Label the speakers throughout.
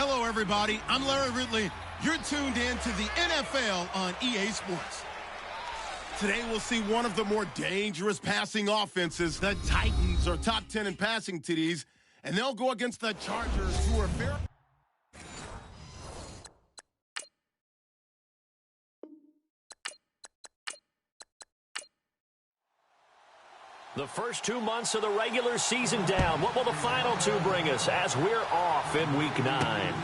Speaker 1: Hello, everybody. I'm Larry Ridley. You're tuned in to the NFL on EA Sports. Today, we'll see one of the more dangerous passing offenses. The Titans are top 10 in passing TDs, and they'll go against the Chargers, who are very...
Speaker 2: The first 2 months of the regular season down. What will the final two bring us as we're off in Week 9?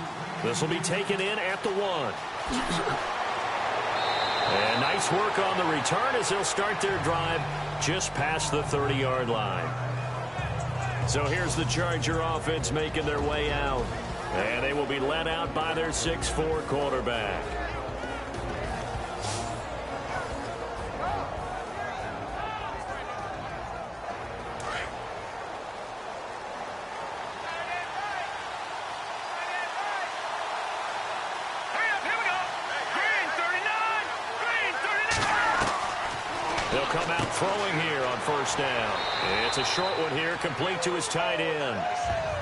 Speaker 2: This will be taken in at the 1. And nice work on the return as they'll start their drive just past the 30-yard line. So here's the Charger offense making their way out. And they will be led out by their 6'4" quarterback. They'll come out throwing here on first down. It's a short one here, complete to his tight end.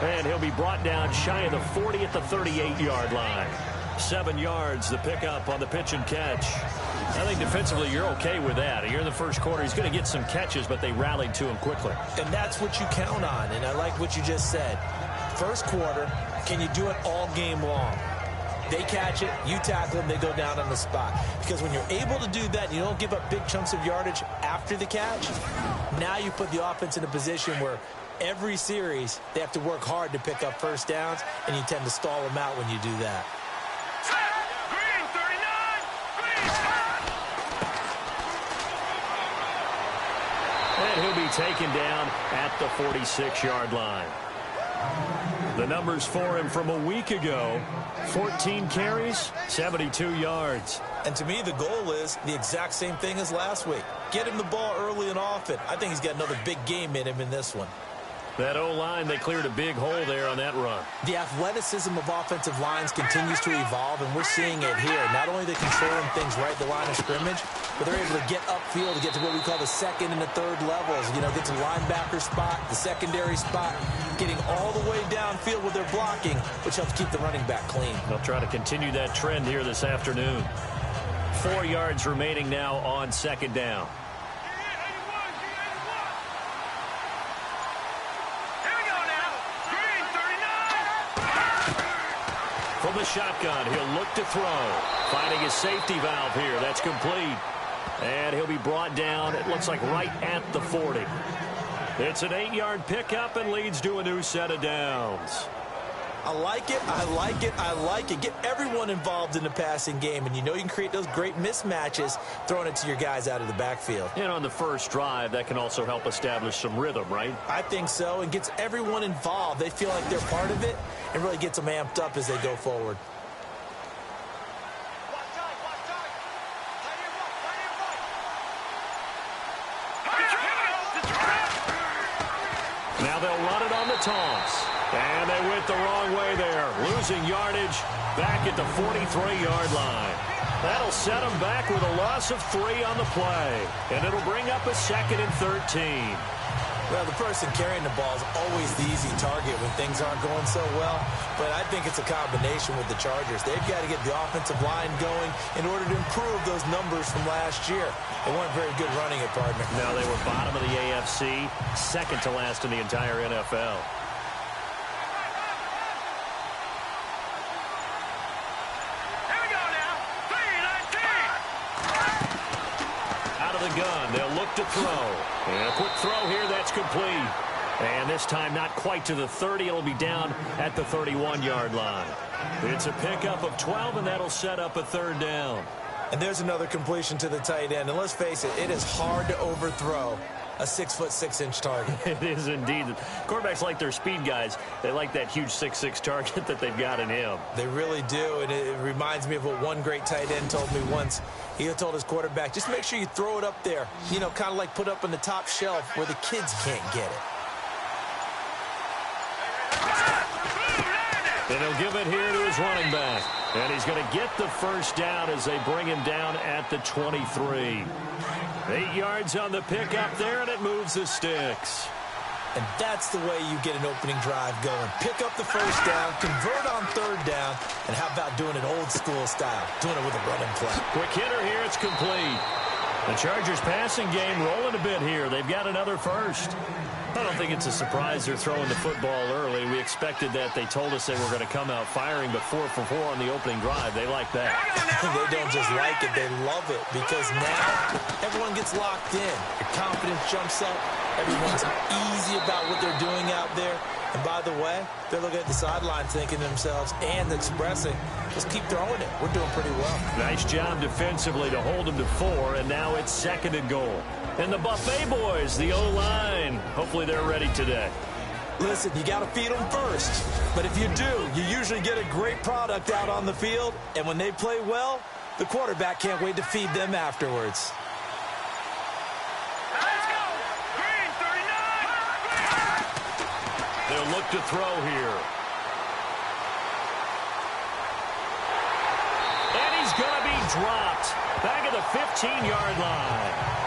Speaker 2: And he'll be brought down shy of the 40 at the 38-yard line. 7 yards, the pickup on the pitch and catch. I think defensively you're okay with that. Here in the first quarter, he's going to get some catches, but they rallied to him quickly.
Speaker 3: And that's what you count on, and I like what you just said. First quarter, can you do it all game long? They catch it, you tackle them, they go down on the spot. Because when you're able to do that, you don't give up big chunks of yardage after the catch, now you put the offense in a position where every series they have to work hard to pick up first downs, and you tend to stall them out when you do that.
Speaker 2: And he'll be taken down at the 46-yard line. The numbers for him from a week ago: 14 carries, 72 yards.
Speaker 3: And to me, the goal is the exact same thing as last week. Get him the ball early and often. I think he's got another big game in him in this one.
Speaker 2: That O-line, they cleared a big hole there on that run.
Speaker 3: The athleticism of offensive lines continues to evolve, and we're seeing it here. Not only are they controlling things right at the line of scrimmage, but they're able to get upfield to get to what we call the second and the third levels. You know, get to the linebacker spot, the secondary spot, getting all the way downfield with their blocking, which helps keep the running back clean.
Speaker 2: They'll try to continue that trend here this afternoon. 4 yards remaining now on second down. From the shotgun, he'll look to throw. Finding his safety valve here. That's complete. And he'll be brought down, it looks like, right at the 40. It's an 8-yard pickup and leads to a new set of downs.
Speaker 3: I like it, I like it, I like it. Get everyone involved in the passing game, and you know you can create those great mismatches throwing it to your guys out of the backfield.
Speaker 2: And on the first drive, that can also help establish some rhythm, right?
Speaker 3: I think so, and gets everyone involved. They feel like they're part of it, and really gets them amped up as they go forward.
Speaker 2: Now they'll run it on the toss. And they went the wrong way there, losing yardage back at the 43-yard line. That'll set them back with a loss of 3 on the play. And it'll bring up a 2nd and 13.
Speaker 3: Well, the person carrying the ball is always the easy target when things aren't going so well. But I think it's a combination with the Chargers. They've got to get the offensive line going in order to improve those numbers from last year. They weren't very good running it, partner.
Speaker 2: No, they were bottom of the AFC, second to last in the entire NFL. Gun. They'll look to throw. And a quick throw here, that's complete. And this time not quite to the 30. It'll be down at the 31-yard line. It's a pickup of 12, and that'll set up a 3rd down.
Speaker 3: And there's another completion to the tight end. And let's face it, it is hard to overthrow a 6'6" target.
Speaker 2: It is indeed. Quarterbacks like their speed guys. They like that huge 6'6" target that they've got in him.
Speaker 3: They really do, and it reminds me of what one great tight end told me once. He told his quarterback, just make sure you throw it up there, you know, kind of like put up on the top shelf where the kids can't get it.
Speaker 2: And he'll give it here to his running back. And he's going to get the first down as they bring him down at the 23. 8 yards on the pickup there, and it moves the sticks.
Speaker 3: And that's the way you get an opening drive going. Pick up the first down, convert on third down, and how about doing it old school style, doing it with a running play.
Speaker 2: Quick hitter here, it's complete. The Chargers passing game rolling a bit here. They've got another first. I don't think it's a surprise they're throwing the football early. We expected that. They told us they were going to come out firing, but 4 for 4 on the opening drive. They like that.
Speaker 3: They don't just like it, they love it, because now everyone gets locked in. Your confidence jumps up. Everyone's easy about what they're doing out there. And by the way, they're looking at the sideline thinking to themselves and expressing, just keep throwing it. We're doing pretty well.
Speaker 2: Nice job defensively to hold them to 4, and now it's 2nd and goal. And the Buffet boys, the O-line, hopefully they're ready today.
Speaker 3: Listen, you got to feed them first. But if you do, you usually get a great product out on the field. And when they play well, the quarterback can't wait to feed them afterwards.
Speaker 4: Let's go! Green 39!
Speaker 2: They'll look to throw here. And he's going to be dropped back at the 15-yard line.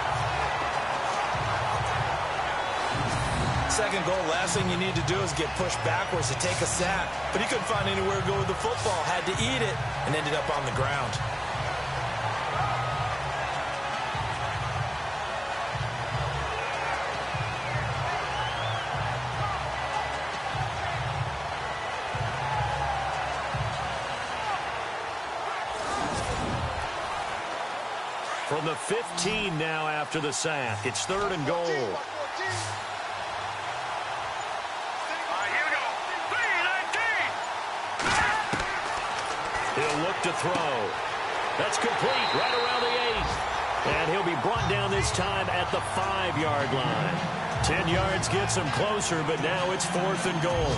Speaker 3: Second goal, last thing you need to do is get pushed backwards to take a sack. But he couldn't find anywhere to go with the football, had to eat it, and ended up on the ground.
Speaker 2: From the 15 now after the sack. It's 3rd and goal. He'll look to throw. That's complete right around the 8. And he'll be brought down this time at the 5-yard line. 10 yards gets him closer, but now it's 4th and goal.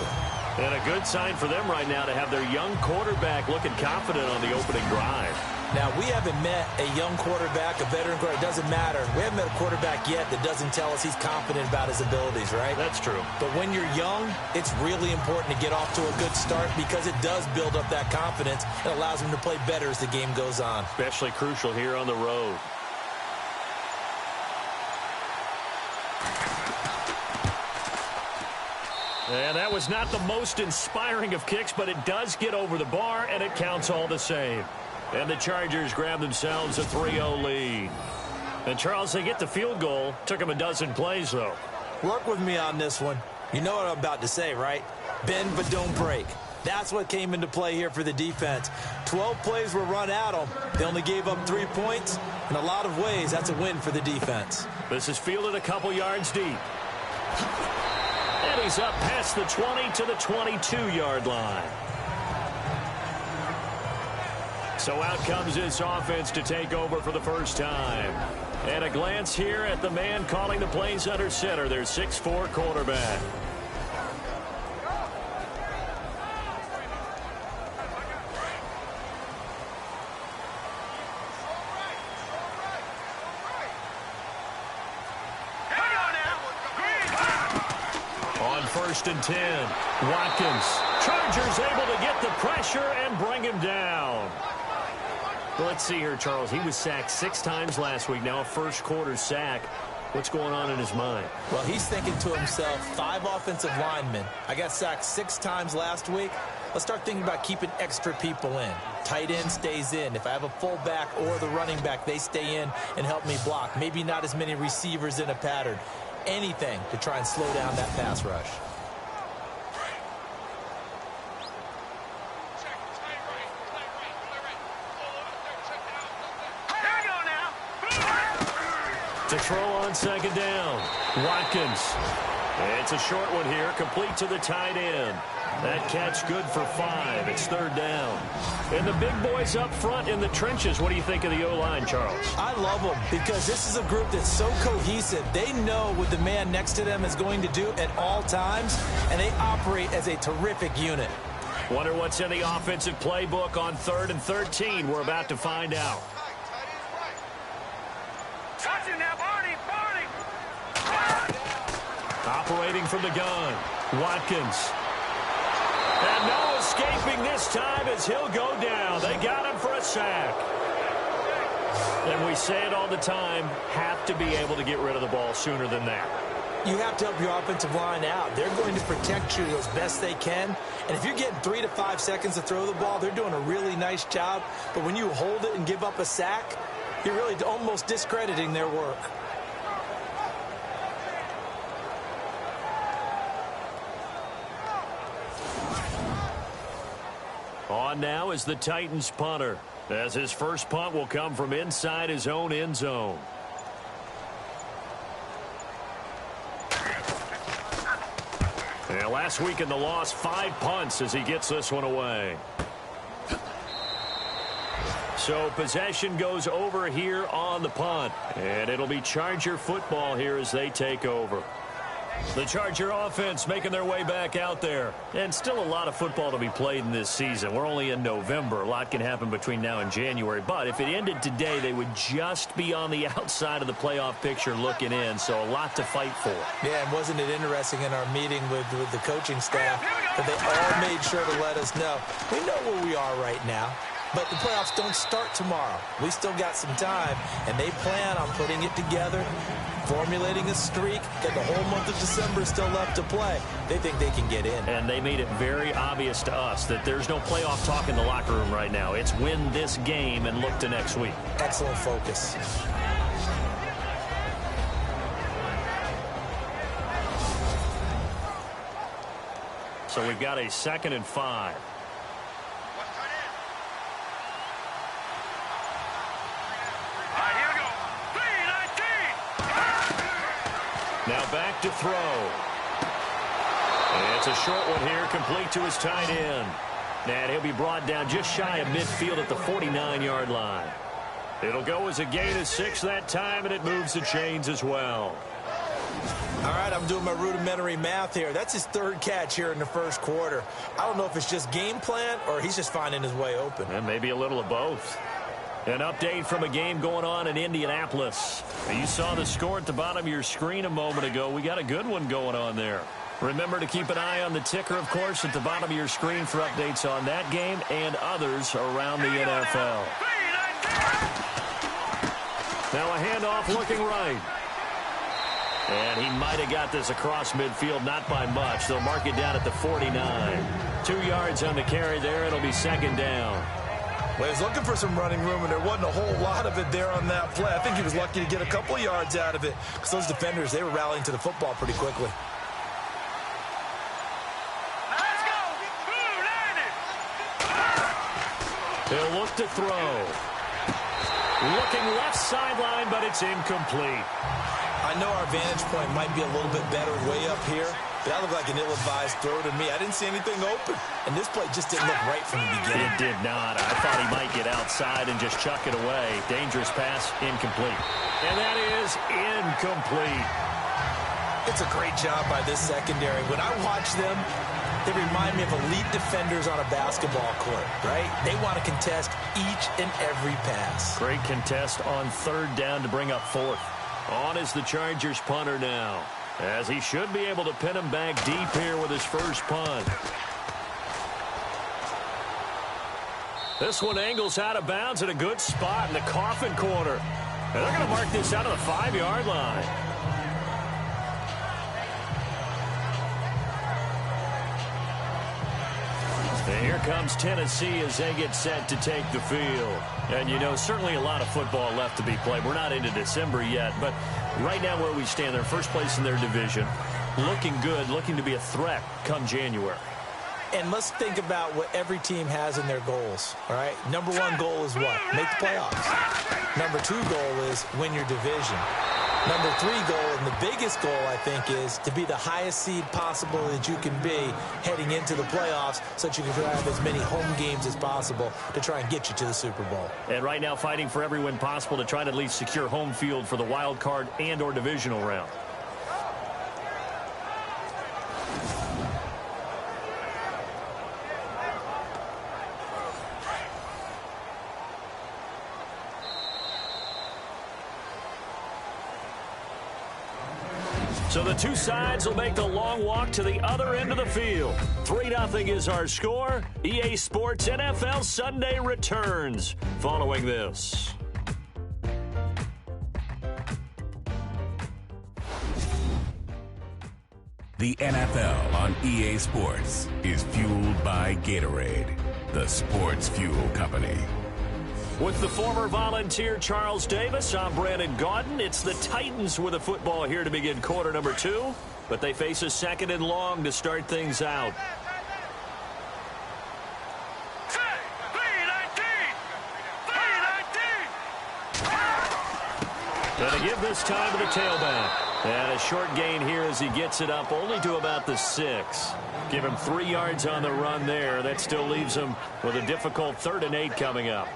Speaker 2: And a good sign for them right now to have their young quarterback looking confident on the opening drive.
Speaker 3: Now, we haven't met a young quarterback, a veteran quarterback. It doesn't matter. We haven't met a quarterback yet that doesn't tell us he's confident about his abilities, right?
Speaker 2: That's true.
Speaker 3: But when you're young, it's really important to get off to a good start because it does build up that confidence and allows him to play better as the game goes on.
Speaker 2: Especially crucial here on the road. And that was not the most inspiring of kicks, but it does get over the bar, and it counts all the same. And the Chargers grab themselves a 3-0 lead. And, Charles, they get the field goal. Took them a dozen plays, though.
Speaker 3: Work with me on this one. You know what I'm about to say, right? Bend but don't break. That's what came into play here for the defense. 12 plays were run at them. They only gave up 3 points. In a lot of ways, that's a win for the defense.
Speaker 2: This is fielded a couple yards deep. And he's up past the 20 to the 22-yard line. So out comes this offense to take over for the first time. And a glance here at the man calling the plays under center, their 6'4" quarterback. On 1st and 10, Watkins. Chargers able to get the pressure and bring him down. Well, let's see here, Charles. He was sacked 6 times last week. Now a first-quarter sack. What's going on in his mind?
Speaker 3: Well, he's thinking to himself, 5 offensive linemen. I got sacked 6 times last week. Let's start thinking about keeping extra people in. Tight end stays in. If I have a fullback or the running back, they stay in and help me block. Maybe not as many receivers in a pattern. Anything to try and slow down that pass rush.
Speaker 2: To throw on 2nd down. Watkins. It's a short one here, complete to the tight end. That catch good for 5. It's 3rd down. And the big boys up front in the trenches. What do you think of the O-line, Charles?
Speaker 3: I love them because this is a group that's so cohesive. They know what the man next to them is going to do at all times, and they operate as a terrific unit.
Speaker 2: Wonder what's in the offensive playbook on 3rd and 13. We're about to find out. Operating from the gun, Watkins. And no escaping this time as he'll go down. They got him for a sack. And we say it all the time, have to be able to get rid of the ball sooner than that.
Speaker 3: You have to help your offensive line out. They're going to protect you as best they can. And if you're getting 3 to 5 seconds to throw the ball, they're doing a really nice job. But when you hold it and give up a sack, you're really almost discrediting their work.
Speaker 2: On now is the Titans punter, as his first punt will come from inside his own end zone. And last week in the loss, 5 punts as he gets this one away. So possession goes over here on the punt. And it'll be Charger football here as they take over. The Charger offense making their way back out there. And still a lot of football to be played in this season. We're only in November. A lot can happen between now and January. But if it ended today, they would just be on the outside of the playoff picture looking in. So a lot to fight for.
Speaker 3: Yeah, and wasn't it interesting in our meeting with the coaching staff that they all made sure to let us know. We know where we are right now. But the playoffs don't start tomorrow. We still got some time, and they plan on putting it together, formulating a streak, that the whole month of December is still left to play. They think they can get in.
Speaker 2: And they made it very obvious to us that there's no playoff talk in the locker room right now. It's win this game and look to next week.
Speaker 3: Excellent focus.
Speaker 2: So we've got a 2nd and 5. Now back to throw. And it's a short one here, complete to his tight end. And he'll be brought down just shy of midfield at the 49-yard line. It'll go as a gain of 6 that time, and it moves the chains as well.
Speaker 3: All right, I'm doing my rudimentary math here. That's his 3rd catch here in the first quarter. I don't know if it's just game plan or he's just finding his way open.
Speaker 2: And maybe a little of both. An update from a game going on in Indianapolis. You saw the score at the bottom of your screen a moment ago. We got a good one going on there. Remember to keep an eye on the ticker, of course, at the bottom of your screen for updates on that game and others around the NFL. Now a handoff looking right. And he might have got this across midfield, not by much. They'll mark it down at the 49. 2 yards on the carry there. It'll be 2nd down.
Speaker 3: Well, he was looking for some running room, and there wasn't a whole lot of it there on that play. I think he was lucky to get a couple of yards out of it because those defenders, they were rallying to the football pretty quickly.
Speaker 4: Let's go!
Speaker 2: He'll look to throw. Looking left sideline, but it's incomplete.
Speaker 3: I know our vantage point might be a little bit better way up here, but that looked like an ill-advised throw to me. I didn't see anything open, and this play just didn't look right from the beginning.
Speaker 2: It did not. I thought he might get outside and just chuck it away. Dangerous pass, incomplete. And that is incomplete.
Speaker 3: It's a great job by this secondary. When I watch them, they remind me of elite defenders on a basketball court, right? They want to contest each and every pass.
Speaker 2: Great contest on 3rd down to bring up 4th. On is the Chargers punter now, as he should be able to pin him back deep here with his first punt. This one angles out of bounds at a good spot in the coffin corner. And they're going to mark this out of the 5-yard line. And here comes Tennessee as they get set to take the field. And, you know, certainly a lot of football left to be played. We're not into December yet, but right now where we stand, they're first place in their division. Looking good, looking to be a threat come January.
Speaker 3: And let's think about what every team has in their goals, all right? Number 1 goal is what? Make the playoffs. Number 2 goal is win your division. Number 3 goal, and the biggest goal, I think, is to be the highest seed possible that you can be heading into the playoffs so that you can have as many home games as possible to try and get you to the Super Bowl.
Speaker 2: And right now fighting for every win possible to try to at least secure home field for the wild card and or divisional round. So the two sides will make the long walk to the other end of the field. 3-0 is our score. EA Sports NFL Sunday returns following this.
Speaker 5: The NFL on EA Sports is fueled by Gatorade, the sports fuel company.
Speaker 2: With the former Volunteer Charles Davis, I'm Brandon Gaudin. It's the Titans with a football here to begin quarter number 2, but they face a 2nd and long to start things out. Going to give this time to the tailback. And a short gain here as he gets it up only to about the 6. Give him 3 yards on the run there. That still leaves him with a difficult 3rd and 8 coming up.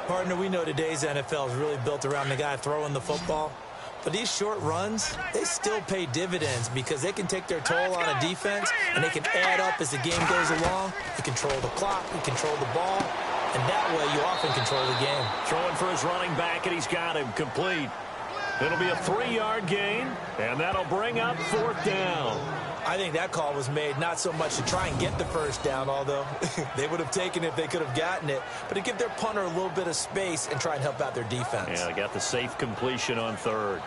Speaker 3: Partner, we know today's NFL is really built around the guy throwing the football. But these short runs, they still pay dividends because they can take their toll on a defense and they can add up as the game goes along. You control the clock, you control the ball, and that way you often control the game.
Speaker 2: Throwing for his running back, and he's got him complete. It'll be a 3-yard gain, and that'll bring up 4th down.
Speaker 3: I think that call was made not so much to try and get the first down, although they would have taken it if they could have gotten it, but to give their punter a little bit of space and try and help out their defense.
Speaker 2: Yeah, they got the safe completion on 3rd.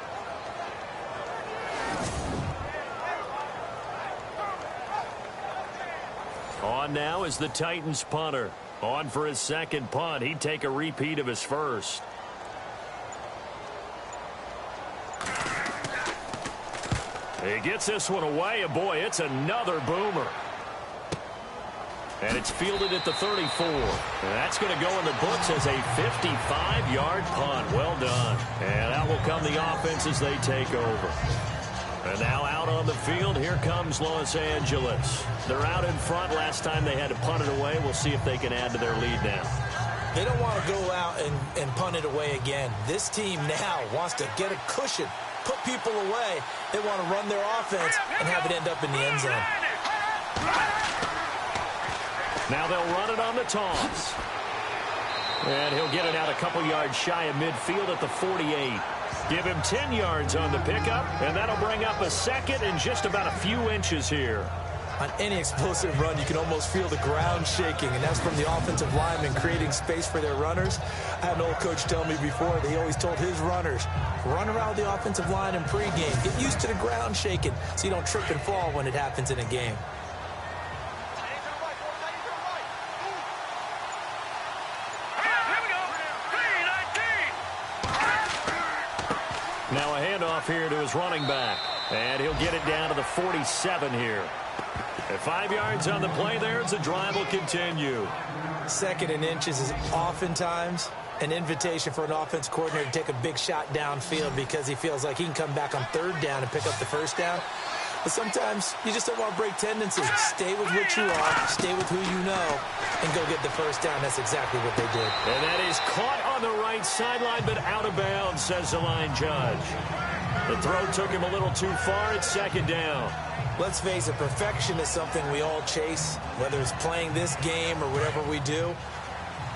Speaker 2: On now is the Titans punter. On for his 2nd punt. He'd take a repeat of his first. He gets this one away, and boy, it's another boomer. And it's fielded at the 34. And that's going to go in the books as a 55-yard punt. Well done. And out will come the offense as they take over. And now out on the field, here comes Los Angeles. They're out in front. Last time they had to punt it away. We'll see if they can add to their lead now.
Speaker 3: They don't want to go out and punt it away again. This team now wants to get a cushion, put people away. They want to run their offense and have it end up in the end zone.
Speaker 2: Now they'll run it on the toss. And he'll get it out a couple yards shy of midfield at the 48. Give him 10 yards on the pickup, and that'll bring up a 2nd and just about a few inches here.
Speaker 3: On any explosive run, you can almost feel the ground shaking, and that's from the offensive linemen creating space for their runners. I had an old coach tell me before, that he always told his runners, run around the offensive line in pregame. Get used to the ground shaking so you don't trip and fall when it happens in a game.
Speaker 2: Now a handoff here to his running back. And he'll get it down to the 47 here. At 5 yards on the play there, the drive will continue.
Speaker 3: 2nd and inches is oftentimes an invitation for an offense coordinator to take a big shot downfield because he feels like he can come back on 3rd down and pick up the 1st down. But sometimes you just don't want to break tendencies. Stay with what you are, stay with who you know, and go get the 1st down. That's exactly what they did.
Speaker 2: And that is caught on the right sideline, but out of bounds, says the line judge. The throw took him a little too far. It's 2nd down.
Speaker 3: Let's face it, perfection is something we all chase, whether it's playing this game or whatever we do.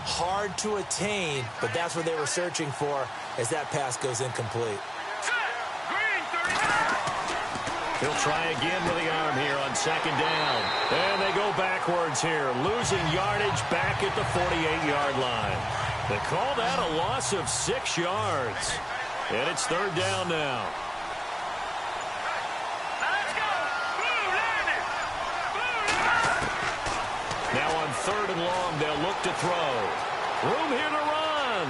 Speaker 3: Hard to attain, but that's what they were searching for as that pass goes incomplete.
Speaker 2: He'll try again with the arm here on 2nd down. And they go backwards here, losing yardage back at the 48-yard line. They call that a loss of 6 yards. And it's 3rd down now. Now on 3rd and long, they'll look to throw. Room here to run.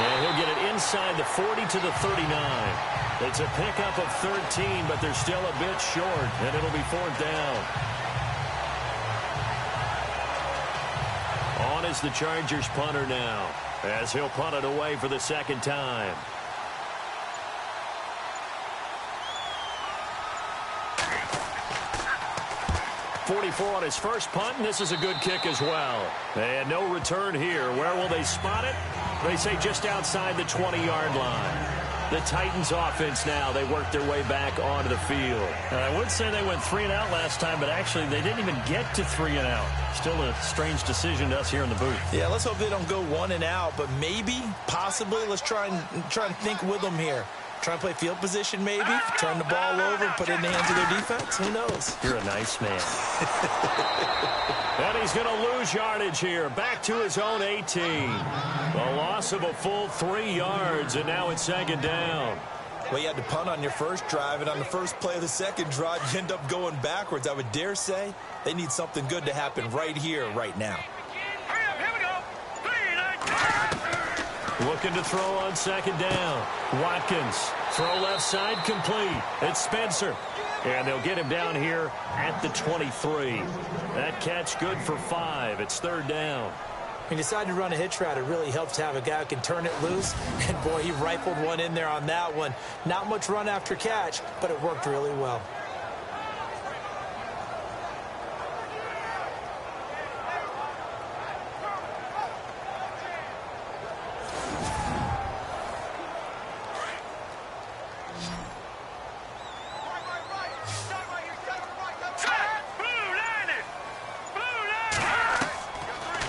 Speaker 2: And he'll get it inside the 40 to the 39. It's a pickup of 13, but they're still a bit short, and it'll be 4th down. On is the Chargers punter now, as he'll punt it away for the 2nd time. .44 on his first punt, and this is a good kick as well. And no return here. Where will they spot it? They say just outside the 20-yard line. The Titans offense now, they work their way back onto the field.
Speaker 6: I would say they went 3 and out last time, but actually they didn't even get to 3 and out. Still a strange decision to us here in the booth.
Speaker 3: Yeah, let's hope they don't go 1 and out, but maybe, possibly, let's try and think with them here. Try and play field position maybe, turn the ball over, put it in the hands of their defense. Who knows?
Speaker 6: You're a nice man.
Speaker 2: And he's going to lose yardage here, back to his own 18. A loss of a full 3 yards, and now it's 2nd down.
Speaker 3: Well, you had to punt on your first drive, and on the first play of the second drive, you end up going backwards. I would dare say they need something good to happen right here, right now.
Speaker 4: Here we go. 3 and 8.
Speaker 2: Looking to throw on second down. Watkins, throw left side, complete. It's Spencer. And they'll get him down here at the 23. That catch good for 5. It's third down.
Speaker 3: He decided to run a hitch route. It really helps to have a guy who can turn it loose. And, boy, he rifled one in there on that one. Not much run after catch, but it worked really well.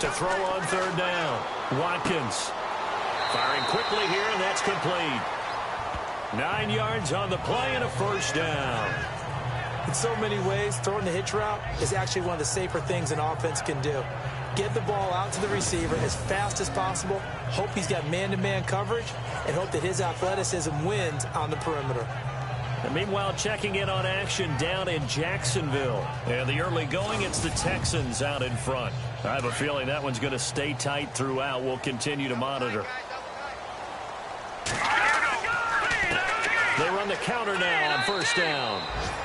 Speaker 2: To throw on third down. Watkins firing quickly here, and that's complete. 9 yards on the play and a first down.
Speaker 3: In so many ways, throwing the hitch route is actually one of the safer things an offense can do. Get the ball out to the receiver as fast as possible, hope he's got man-to-man coverage, and hope that his athleticism wins on the perimeter.
Speaker 2: And meanwhile, checking in on action down in Jacksonville. And the early going, it's the Texans out in front. I have a feeling that one's going to stay tight throughout. We'll continue to monitor. They run the counter now on first down.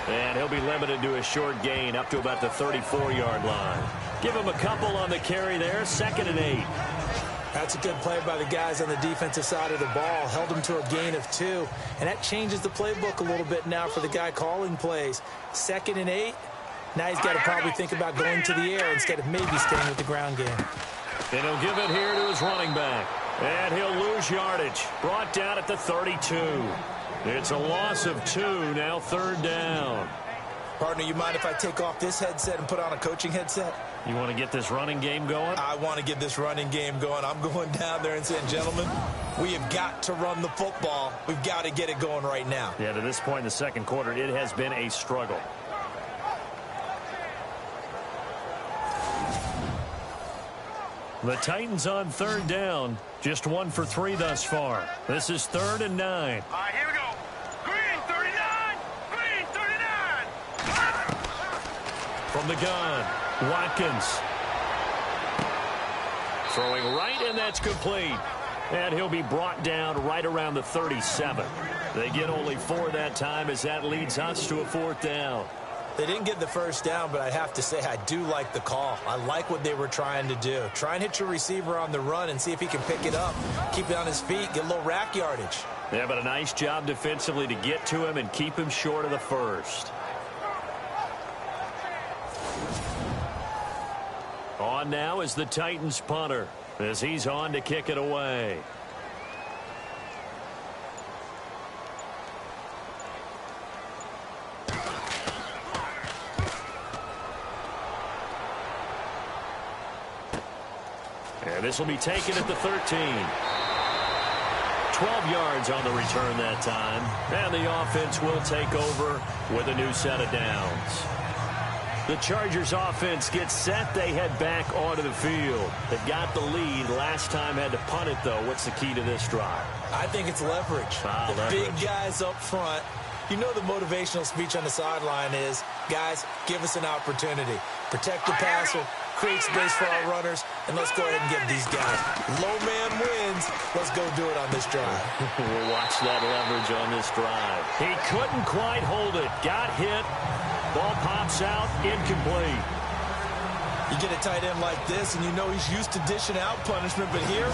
Speaker 2: And he'll be limited to a short gain up to about the 34-yard line. Give him a couple on the carry there. 2nd and 8.
Speaker 3: That's a good play by the guys on the defensive side of the ball. Held them to a gain of 2. And that changes the playbook a little bit now for the guy calling plays. 2nd and 8. Now he's got to probably think about going to the air instead of maybe staying with the ground game.
Speaker 2: And he'll give it here to his running back. And he'll lose yardage. Brought down at the 32. It's a loss of 2, now third down.
Speaker 3: Partner, you mind if I take off this headset and put on a coaching headset?
Speaker 2: You want to get this running game going?
Speaker 3: I want to get this running game going. I'm going down there and saying, gentlemen, we have got to run the football. We've got to get it going right now.
Speaker 2: Yeah, to this point in the second quarter, it has been a struggle. The Titans on third down. Just 1 for 3 thus far. This is 3rd and 9.
Speaker 4: All right, here we go. Green 39. Green 39.
Speaker 2: From the gun, Watkins. Throwing right, and that's complete. And he'll be brought down right around the 37. They get only 4 that time as that leads us to a 4th down.
Speaker 3: They didn't get the first down, but I have to say I do like the call. I like what they were trying to do. Try and hit your receiver on the run and see if he can pick it up. Keep it on his feet, get a little rack yardage.
Speaker 2: Yeah, but a nice job defensively to get to him and keep him short of the first. On now is the Titans punter as he's on to kick it away. And this will be taken at the 13. 12 yards on the return that time. And the offense will take over with a new set of downs. The Chargers offense gets set. They head back onto the field. They've got the lead. Last time had to punt it, though. What's the key to this drive?
Speaker 3: I think it's leverage. Big guys up front. You know the motivational speech on the sideline is, guys, give us an opportunity. Protect the passer, create space for our runners, and let's go ahead and get these guys. Low man wins. Let's go do it on this drive.
Speaker 2: We'll watch that leverage on this drive. He couldn't quite hold it. Got hit. Ball pops out. Incomplete.
Speaker 3: You get a tight end like this, and you know he's used to dishing out punishment, but here,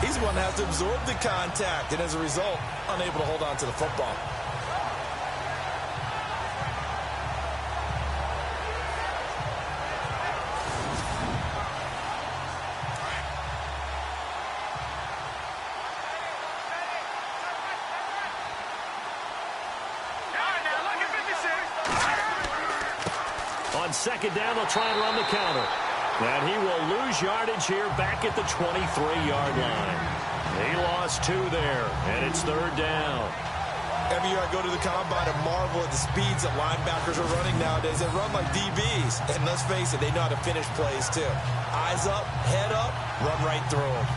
Speaker 3: he's the one that has to absorb the contact, and as a result, unable to hold on to the football.
Speaker 2: On second down, they'll try and run the counter. And he will lose yardage here back at the 23-yard line. He lost 2 there, and it's third down.
Speaker 3: Every year I go to the combine and marvel at the speeds that linebackers are running nowadays. They run like DBs. And let's face it, they know how to finish plays too. Eyes up, head up, run right through them.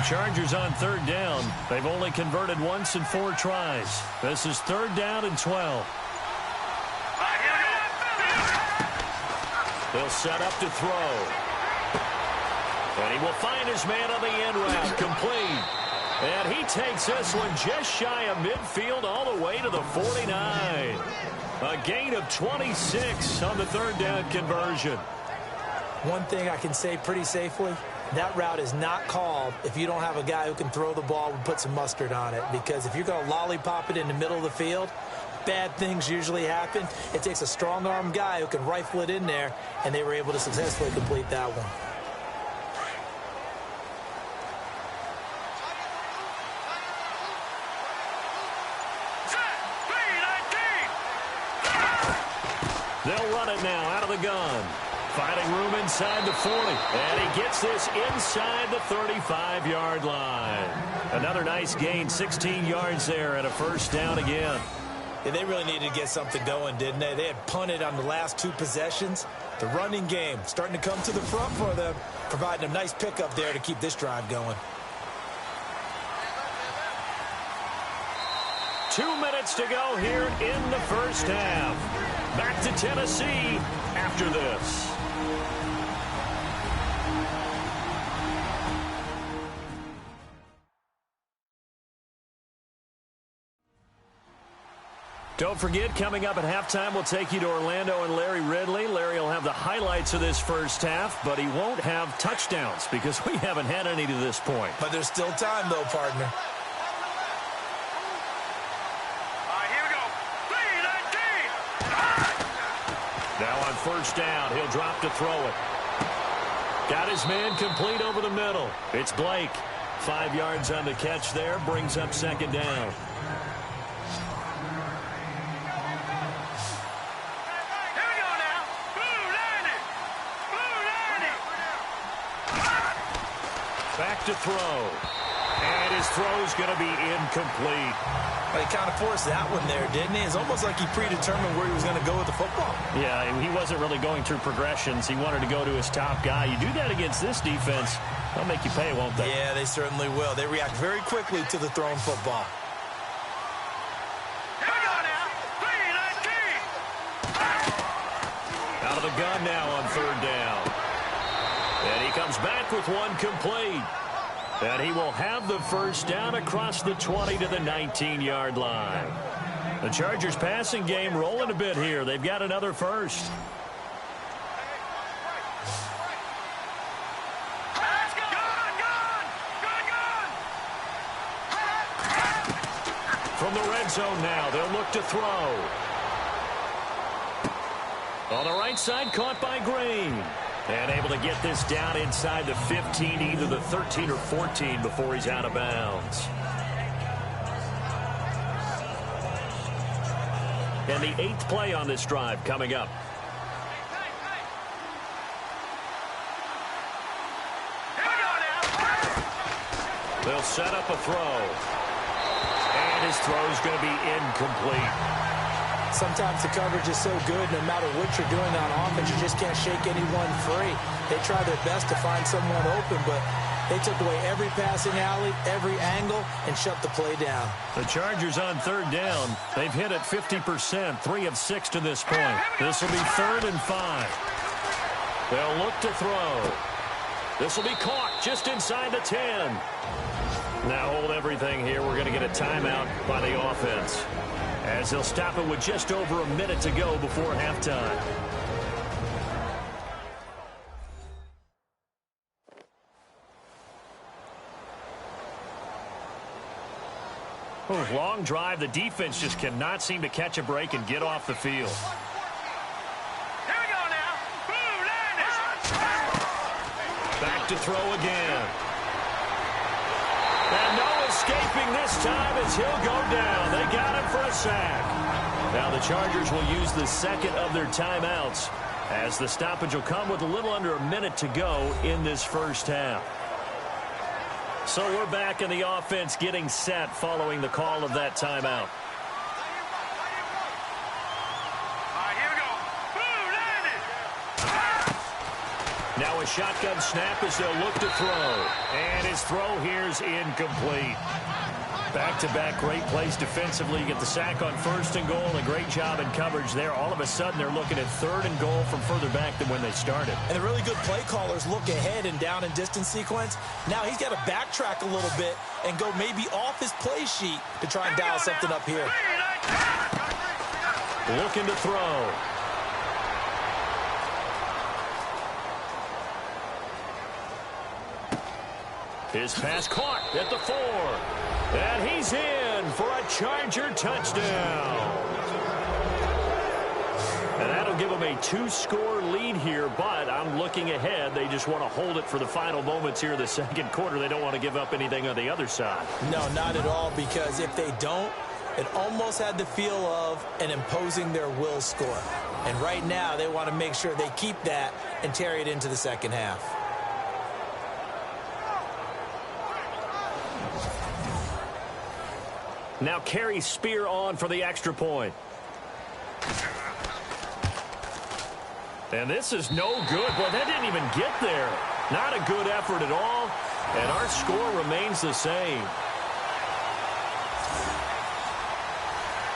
Speaker 6: Chargers on third down. They've only converted once in 4 tries. This is 3rd down and 12. They'll set up to throw. And he will find his man on the end route. Complete. And he takes this one just shy of midfield all the way to the 49. A gain of 26 on the 3rd down conversion.
Speaker 3: One thing I can say pretty safely, that route is not called if you don't have a guy who can throw the ball and put some mustard on it. Because if you're going to lollipop it in the middle of the field, bad things usually happen. It takes a strong-arm guy who can rifle it in there, and they were able to successfully complete that one.
Speaker 6: They'll run it now out of the gun. Finding room inside the 40. And he gets this inside the 35-yard line. Another nice gain, 16 yards there, and a 1st down again.
Speaker 3: Yeah, they really needed to get something going, didn't they? They had punted on the last 2 possessions. The running game starting to come to the front for them, providing a nice pickup there to keep this drive going.
Speaker 6: 2 minutes to go here in the 1st half. Back to Tennessee after this. Don't forget, coming up at halftime, we'll take you to Orlando and Larry Ridley. Larry will have the highlights of this 1st half, but he won't have touchdowns because we haven't had any to this point.
Speaker 3: But there's still time, though, partner.
Speaker 6: Now on 1st down, he'll drop to throw it. Got his man complete over the middle. It's Blake. 5 yards on the catch there, brings up 2nd down. Back to throw. And his throw's going to be incomplete.
Speaker 3: Well, he kind of forced that one there, didn't he? It's almost like he predetermined where he was going to go with the football.
Speaker 6: Yeah, he wasn't really going through progressions. He wanted to go to his top guy. You do that against this defense, they'll make you pay, won't they?
Speaker 3: Yeah, they certainly will. They react very quickly to the thrown football.
Speaker 6: Out of the gun now on 3rd down. And he comes back with one complete. And he will have the 1st down across the 20 to the 19-yard line. The Chargers passing game rolling a bit here. They've got another 1st. From the red zone now, they'll look to throw. On the right side, caught by Green. And able to get this down inside the 15, either the 13 or 14 before he's out of bounds. And the 8th play on this drive coming up. They'll set up a throw. And his throw's going to be incomplete.
Speaker 3: Sometimes the coverage is so good, no matter what you're doing on offense, you just can't shake anyone free. They try their best to find someone open, but they took away every passing alley, every angle, and shut the play down.
Speaker 6: The Chargers on 3rd down. They've hit it 50%, 3 of 6 to this point. This will be 3rd and 5. They'll look to throw. This will be caught just inside the 10. Now hold everything here. We're going to get a timeout by the offense, as they'll stop it with just over a minute to go before halftime. Long drive. The defense just cannot seem to catch a break and get off the field.
Speaker 4: Here we go now.
Speaker 6: Back to throw again. And no escaping this time as he'll go down. They got him for a sack. Now the Chargers will use the 2nd of their timeouts, as the stoppage will come with a little under a minute to go in this 1st half. So we're back in the offense getting set following the call of that timeout.
Speaker 2: Now a shotgun snap as they'll look to throw. And his throw here is incomplete. Back-to-back great plays defensively. You get the sack on 1st and goal. A great job in coverage there. All of a sudden, they're looking at 3rd and goal from further back than when they started.
Speaker 3: And the really good play callers look ahead and down and distance sequence. Now he's got to backtrack a little bit and go maybe off his play sheet to try and dial something up here.
Speaker 2: Looking to throw. His pass caught at the 4. And he's in for a Charger touchdown. And that'll give them a 2-score lead here, but I'm looking ahead. They just want to hold it for the final moments here in the second quarter. They don't want to give up anything on the other side.
Speaker 3: No, not at all, because if they don't, it almost had the feel of an imposing their will score. And right now, they want to make sure they keep that and carry it into the second half.
Speaker 2: Now carry Spear on for the extra point. And this is no good. Boy, that didn't even get there. Not a good effort at all. And our score remains the same.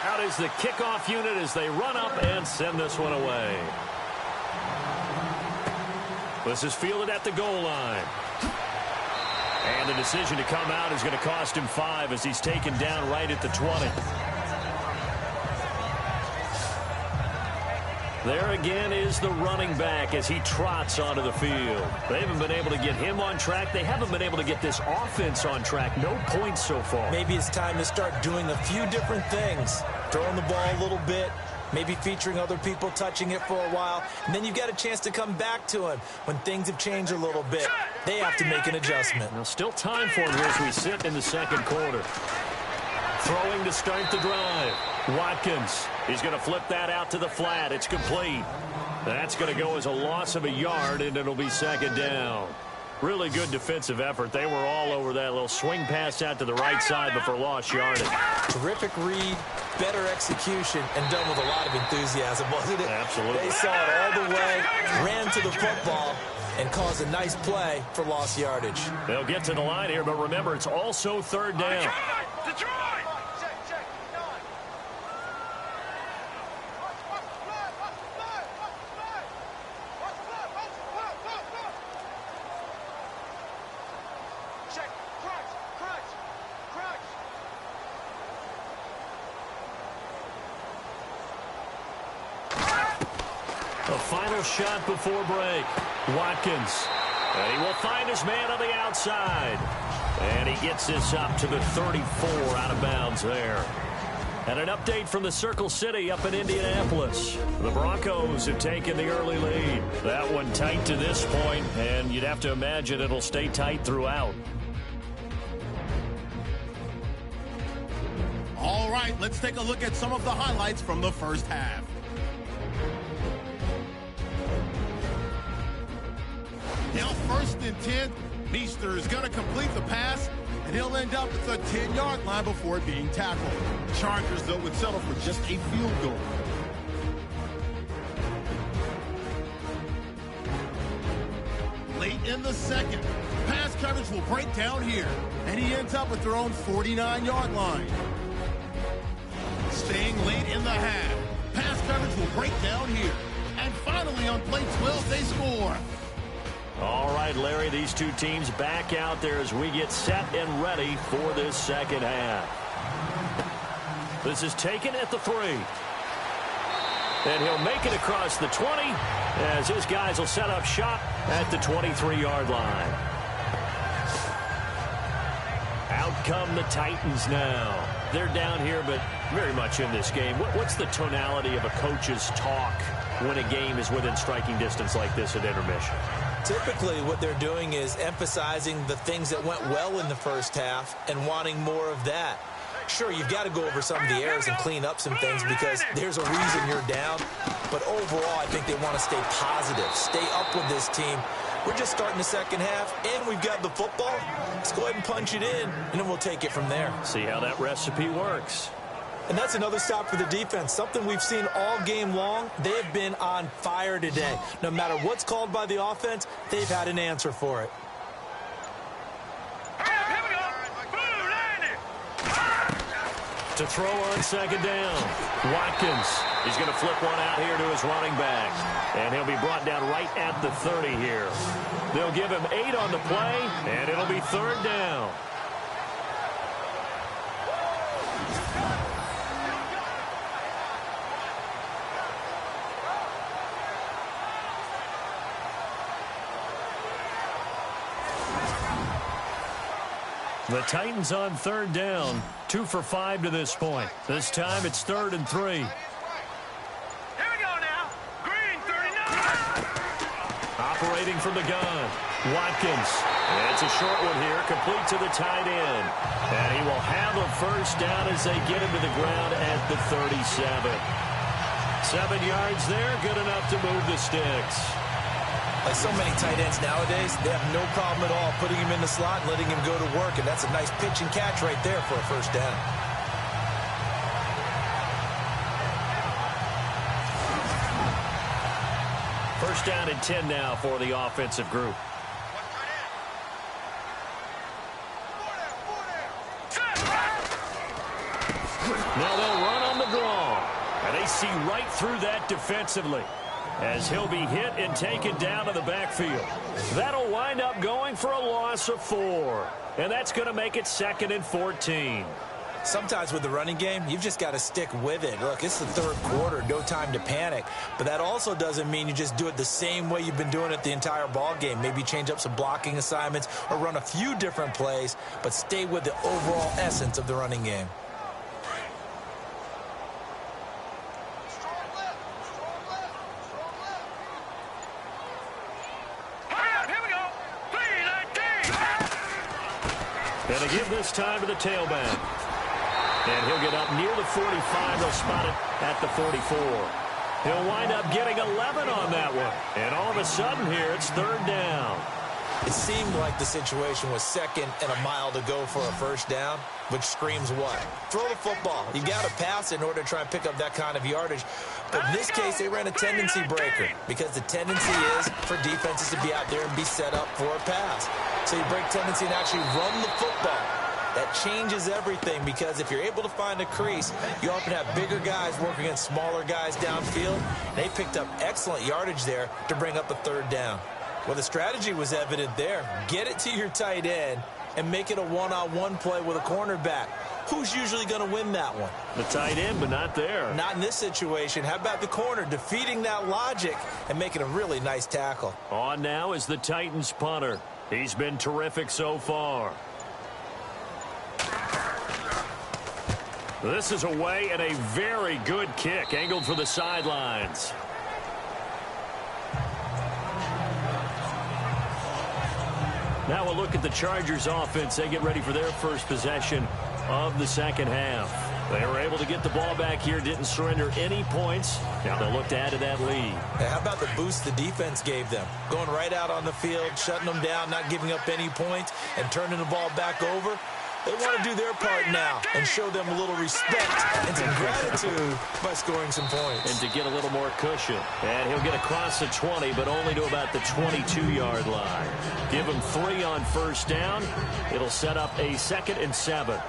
Speaker 2: Out is the kickoff unit as they run up and send this one away. This is fielded at the goal line. And the decision to come out is going to cost him 5 as he's taken down right at the 20. There again is the running back as he trots onto the field. They haven't been able to get him on track. They haven't been able to get this offense on track. No points so far.
Speaker 3: Maybe it's time to start doing a few different things. Throwing the ball a little bit. Maybe featuring other people touching it for a while. And then you've got a chance to come back to him when things have changed a little bit. They have to make an adjustment.
Speaker 2: Well, still time for him here as we sit in the second quarter. Throwing to start the drive. Watkins. He's going to flip that out to the flat. It's complete. That's going to go as a loss of a yard, and it'll be second down. Really good defensive effort. They were all over that little swing pass out to the right side before lost yardage.
Speaker 3: Terrific read, better execution, and done with a lot of enthusiasm, wasn't it?
Speaker 2: Absolutely.
Speaker 3: They saw it all the way, ran to the football, and caused a nice play for lost yardage.
Speaker 2: They'll get to the line here, but remember, it's also 3rd down.
Speaker 4: Detroit!
Speaker 2: A final shot before break. Watkins. And he will find his man on the outside. And he gets this up to the 34 out of bounds there. And an update from the Circle City up in Indianapolis. The Broncos have taken the early lead. That one tight to this point, and you'd have to imagine it'll stay tight throughout.
Speaker 1: All right, let's take a look at some of the highlights from the first half. Now 1st and 10, Meester is going to complete the pass, and he'll end up at the 10-yard line before being tackled. Chargers, though, would settle for just a field goal. Late in the second, pass coverage will break down here, and he ends up at their own 49-yard line. Staying late in the half, pass coverage will break down here, and finally on play 12, they score.
Speaker 2: All right, Larry, these two teams back out there as we get set and ready for this second half. This is taken at the 3. And he'll make it across the 20 as his guys will set up shop at the 23-yard line. Out come the Titans now. They're down here, but very much in this game. What's the tonality of a coach's talk when a game is within striking distance like this at intermission?
Speaker 3: Typically, what they're doing is emphasizing the things that went well in the first half and wanting more of that. Sure, you've got to go over some of the errors and clean up some things because there's a reason you're down. But overall, I think they want to stay positive, stay up with this team. We're just starting the second half, and we've got the football. Let's go ahead and punch it in, and then we'll take it from there.
Speaker 2: See how that recipe works.
Speaker 3: And that's another stop for the defense, something we've seen all game long. They have been on fire today. No matter what's called by the offense, they've had an answer for it.
Speaker 6: To throw on second down. Watkins. He's going to flip one out here to his running back. And he'll be brought down right at the 30 here. They'll give him 8 on the play, and it'll be third down. The Titans on third down, 2 for 5 to this point. This time it's 3rd and 3.
Speaker 4: Here we go now. Green 39.
Speaker 6: Operating from the gun. Watkins. And it's a short one here, complete to the tight end. And he will have a first down as they get him to the ground at the 37. 7 yards there, good enough to move the sticks.
Speaker 3: Like so many tight ends nowadays, they have no problem at all putting him in the slot and letting him go to work. And that's a nice pitch and catch right there for a first down.
Speaker 6: First down and 10 now for the offensive group. Now they'll run on the draw. And they see right through that defensively, as he'll be hit and taken down to the backfield. That'll wind up going for a loss of 4. And that's going to make it 2nd and 14.
Speaker 3: Sometimes with the running game, you've just got to stick with it. Look, it's the third quarter, no time to panic. But that also doesn't mean you just do it the same way you've been doing it the entire ball game. Maybe change up some blocking assignments or run a few different plays, but stay with the overall essence of the running game.
Speaker 6: And they give this time to the tailback. And he'll get up near the 45. They'll spot it at the 44. He'll wind up getting 11 on that one. And all of a sudden here, it's 3rd down.
Speaker 3: It seemed like the situation was 2nd and a mile to go for a first down, which screams what? Throw the football. You got to pass in order to try and pick up that kind of yardage. But in this case, they ran a tendency breaker because the tendency is for defenses to be out there and be set up for a pass. So you break tendency and actually run the football. That changes everything because if you're able to find a crease, you often have bigger guys working against smaller guys downfield. They picked up excellent yardage there to bring up a 3rd down. Well, the strategy was evident there. Get it to your tight end and make it a one-on-one play with a cornerback. Who's usually going to win that one?
Speaker 6: The tight end, but not there.
Speaker 3: Not in this situation. How about the corner defeating that logic and making a really nice tackle?
Speaker 6: On now is the Titans punter. He's been terrific so far. This is away and a very good kick, angled for the sidelines. Now we'll look at the Chargers offense. They get ready for their first possession of the second half. They were able to get the ball back here, didn't surrender any points. Now they'll look to add to that lead.
Speaker 3: Hey, how about the boost the defense gave them? Going right out on the field, shutting them down, not giving up any points, and turning the ball back over. They want to do their part now and show them a little respect and some gratitude by scoring some points.
Speaker 6: And to get a little more cushion. And he'll get across the 20, but only to about the 22-yard line. Give him 3 on first down. It'll set up a 2nd and 7.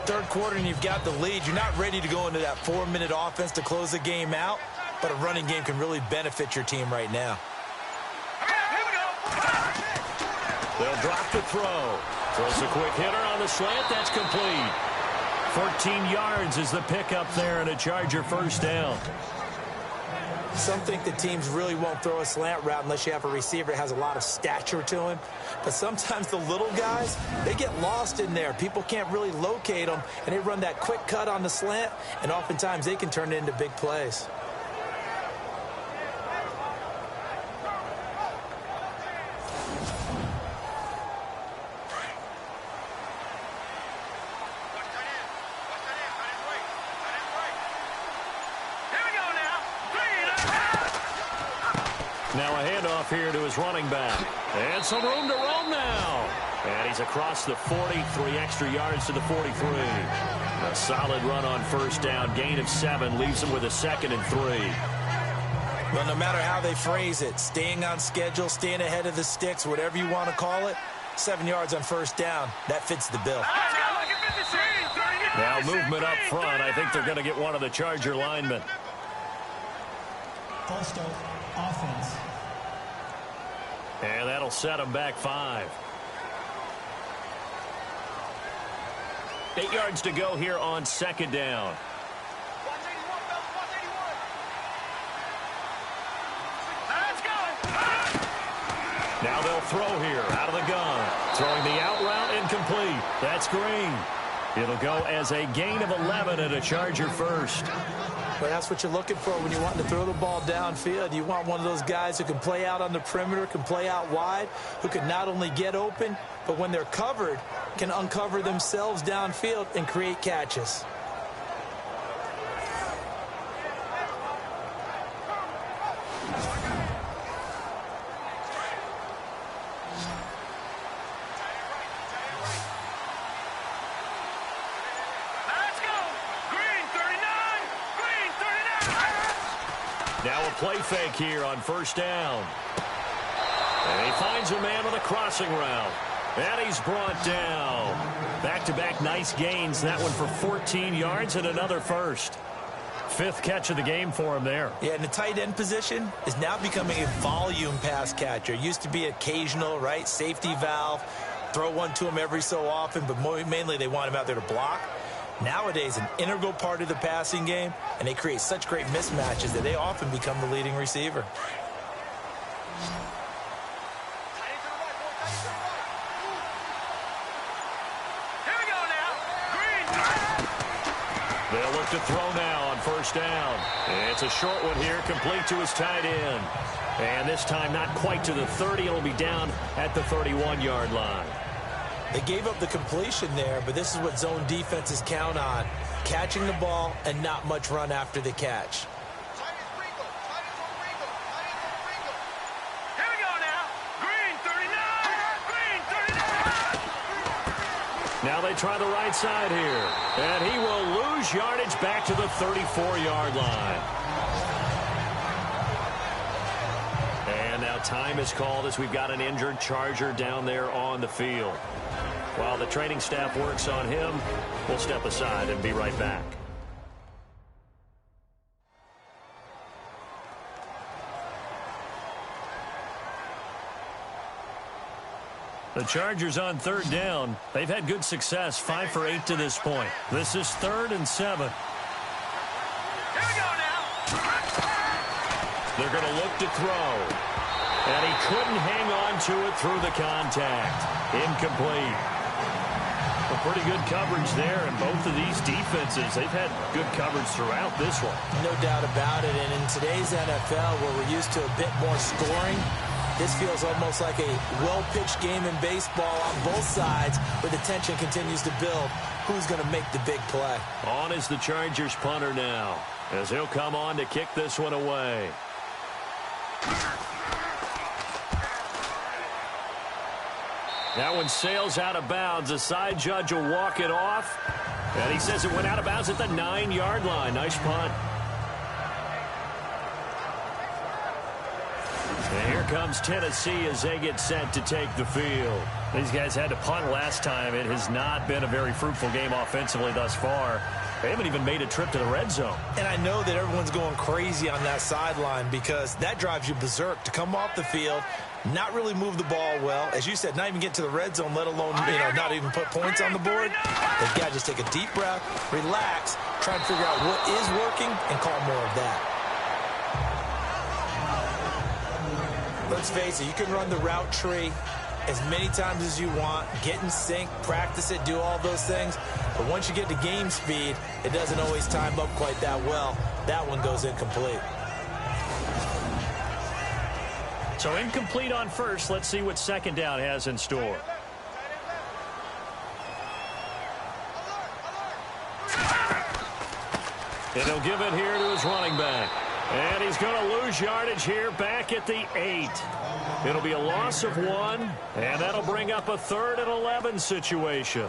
Speaker 3: Third quarter and you've got the lead. You're not ready to go into that 4-minute offense to close the game out, but a running game can really benefit your team right now.
Speaker 6: They'll drop the throw. Throws a quick hitter on the slant. That's complete. 14 yards is the pickup there and a Charger first down.
Speaker 3: Some think the teams really won't throw a slant route unless you have a receiver that has a lot of stature to him. But sometimes the little guys, they get lost in there. People can't really locate them, and they run that quick cut on the slant, and oftentimes they can turn it into big plays.
Speaker 6: Now a handoff here to his running back. And some room to roam now. And he's across the 40, 3 extra yards to the 43.
Speaker 2: A solid run on first down. Gain of 7 leaves them with a 2nd and 3.
Speaker 3: Well, no matter how they phrase it, staying on schedule, staying ahead of the sticks, whatever you want to call it, 7 yards on first down, that fits the bill.
Speaker 2: Now movement up front. I think they're going to get one of the Charger linemen.
Speaker 7: False start, offense.
Speaker 2: And that'll set them back 5. 8 yards to go here on 2nd down. Now they'll throw here out of the gun. Throwing the out route incomplete. That's Green. It'll go as a gain of 11 and a Charger first.
Speaker 3: Well, that's what you're looking for when you want to throw the ball downfield. You want one of those guys who can play out on the perimeter, can play out wide, who can not only get open, but when they're covered, can uncover themselves downfield and create catches.
Speaker 2: Now a play fake here on first down. And he finds a man with a crossing route. And he's brought down. Back-to-back nice gains. That one for 14 yards and another first. 5th catch of the game for him there.
Speaker 3: Yeah, and the tight end position is now becoming a volume pass catcher. Used to be occasional, right? Safety valve. Throw one to him every so often, but mainly they want him out there to block. Nowadays, an integral part of the passing game, and they create such great mismatches that they often become the leading receiver.
Speaker 4: Here we go now. Green.
Speaker 2: They'll look to throw now on first down. It's a short one here, complete to his tight end. And this time not quite to the 30. It'll be down at the 31-yard line.
Speaker 3: They gave up the completion there, but this is what zone defenses count on. Catching the ball and not much run after the catch.
Speaker 4: Here we go now. Green 39. Green 39.
Speaker 2: Now they try the right side here. And he will lose yardage back to the 34-yard line. And now time is called as we've got an injured Charger down there on the field. While the training staff works on him, we'll step aside and be right back. The Chargers on 3rd down. They've had good success, 5 for 8 to this point. This is 3rd and 7.
Speaker 4: Here we go now.
Speaker 2: They're going to look to throw. And he couldn't hang on to it through the contact. Incomplete. Pretty good coverage there, and both of these defenses, they've had good coverage throughout this one.
Speaker 3: No doubt about it, and in today's NFL, where we're used to a bit more scoring, this feels almost like a well-pitched game in baseball on both sides, where the tension continues to build. Who's going to make the big play?
Speaker 2: On is the Chargers punter now, as he'll come on to kick this one away. That one sails out of bounds. The side judge will walk it off. And he says it went out of bounds at the 9-yard line. Nice punt. And here comes Tennessee as they get set to take the field. These guys had to punt last time. It has not been a very fruitful game offensively thus far. They haven't even made a trip to the red zone.
Speaker 3: And I know that everyone's going crazy on that sideline because that drives you berserk to come off the field, not really move the ball well. As you said, not even get to the red zone, let alone, not even put points on the board. They've got to just take a deep breath, relax, try and figure out what is working and call more of that. Let's face it, you can run the route tree as many times as you want, get in sync, practice it, do all those things. But once you get to game speed, it doesn't always time up quite that well. That one goes incomplete.
Speaker 2: So incomplete on first. Let's see what 2nd down has in store. And he'll give it here to his running back. And he's going to lose yardage here back at the 8. It'll be a loss of 1, and that'll bring up a 3rd and 11 situation.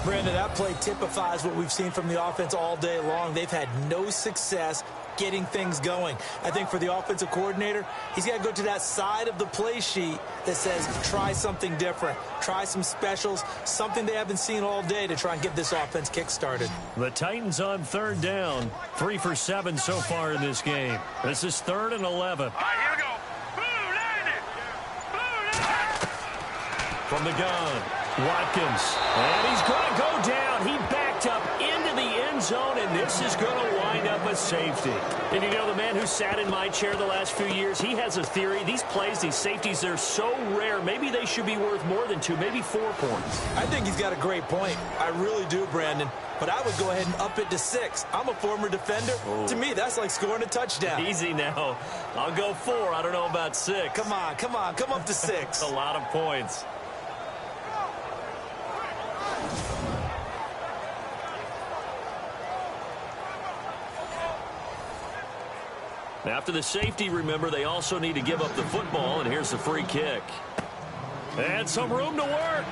Speaker 3: Brandon, that play typifies what we've seen from the offense all day long. They've had no success getting things going. I think for the offensive coordinator, he's got to go to that side of the play sheet that says try something different, try some specials, something they haven't seen all day to try and get this offense kick-started.
Speaker 6: The Titans on third down, 3 for 7 so far in this game. This is 3rd and 11.
Speaker 4: All right, here we go. Blue 90. Blue 90.
Speaker 6: From the gun, Watkins. And he's going to go down. He backed up into the end zone, and this is going to wind up a safety. And you know, the man who sat in my chair the last few years, he has a theory. These plays, these safeties, they're so rare. Maybe they should be worth more than 2, maybe 4 points.
Speaker 3: I think he's got a great point. I really do, Brandon. But I would go ahead and up it to 6. I'm a former defender.
Speaker 6: Oh.
Speaker 3: To me, that's like scoring a touchdown.
Speaker 6: Easy now. I'll go 4. I don't know about 6.
Speaker 3: Come on, come on. Come up to 6.
Speaker 6: A lot of points. After the safety, remember, they also need to give up the football, and here's the free kick. And some room to work.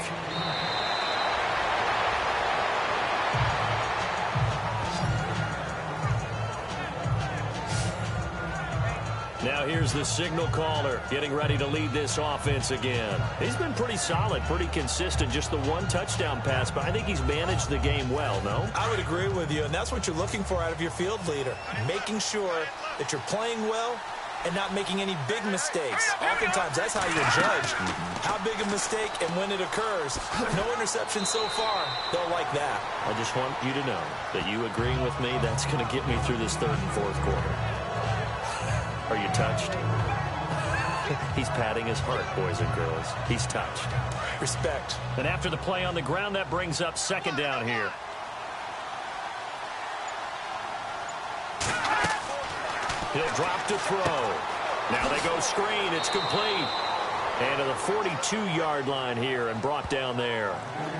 Speaker 6: Now here's the signal caller getting ready to lead this offense again. He's been pretty solid, pretty consistent, just the 1 touchdown pass, but I think he's managed the game well, no?
Speaker 3: I would agree with you, and that's what you're looking for out of your field leader, making sure that you're playing well and not making any big mistakes. Oftentimes, that's how you're judged. How big a mistake and when it occurs. No interception so far. They'll like that.
Speaker 6: I just want you to know that you agreeing with me, that's going to get me through this 3rd and 4th quarter. Are you touched? He's patting his heart, boys and girls. He's touched.
Speaker 3: Respect.
Speaker 6: And after the play on the ground, that brings up 2nd down here. He'll drop to throw. Now they go screen. It's complete. And to the 42-yard line here and brought down there.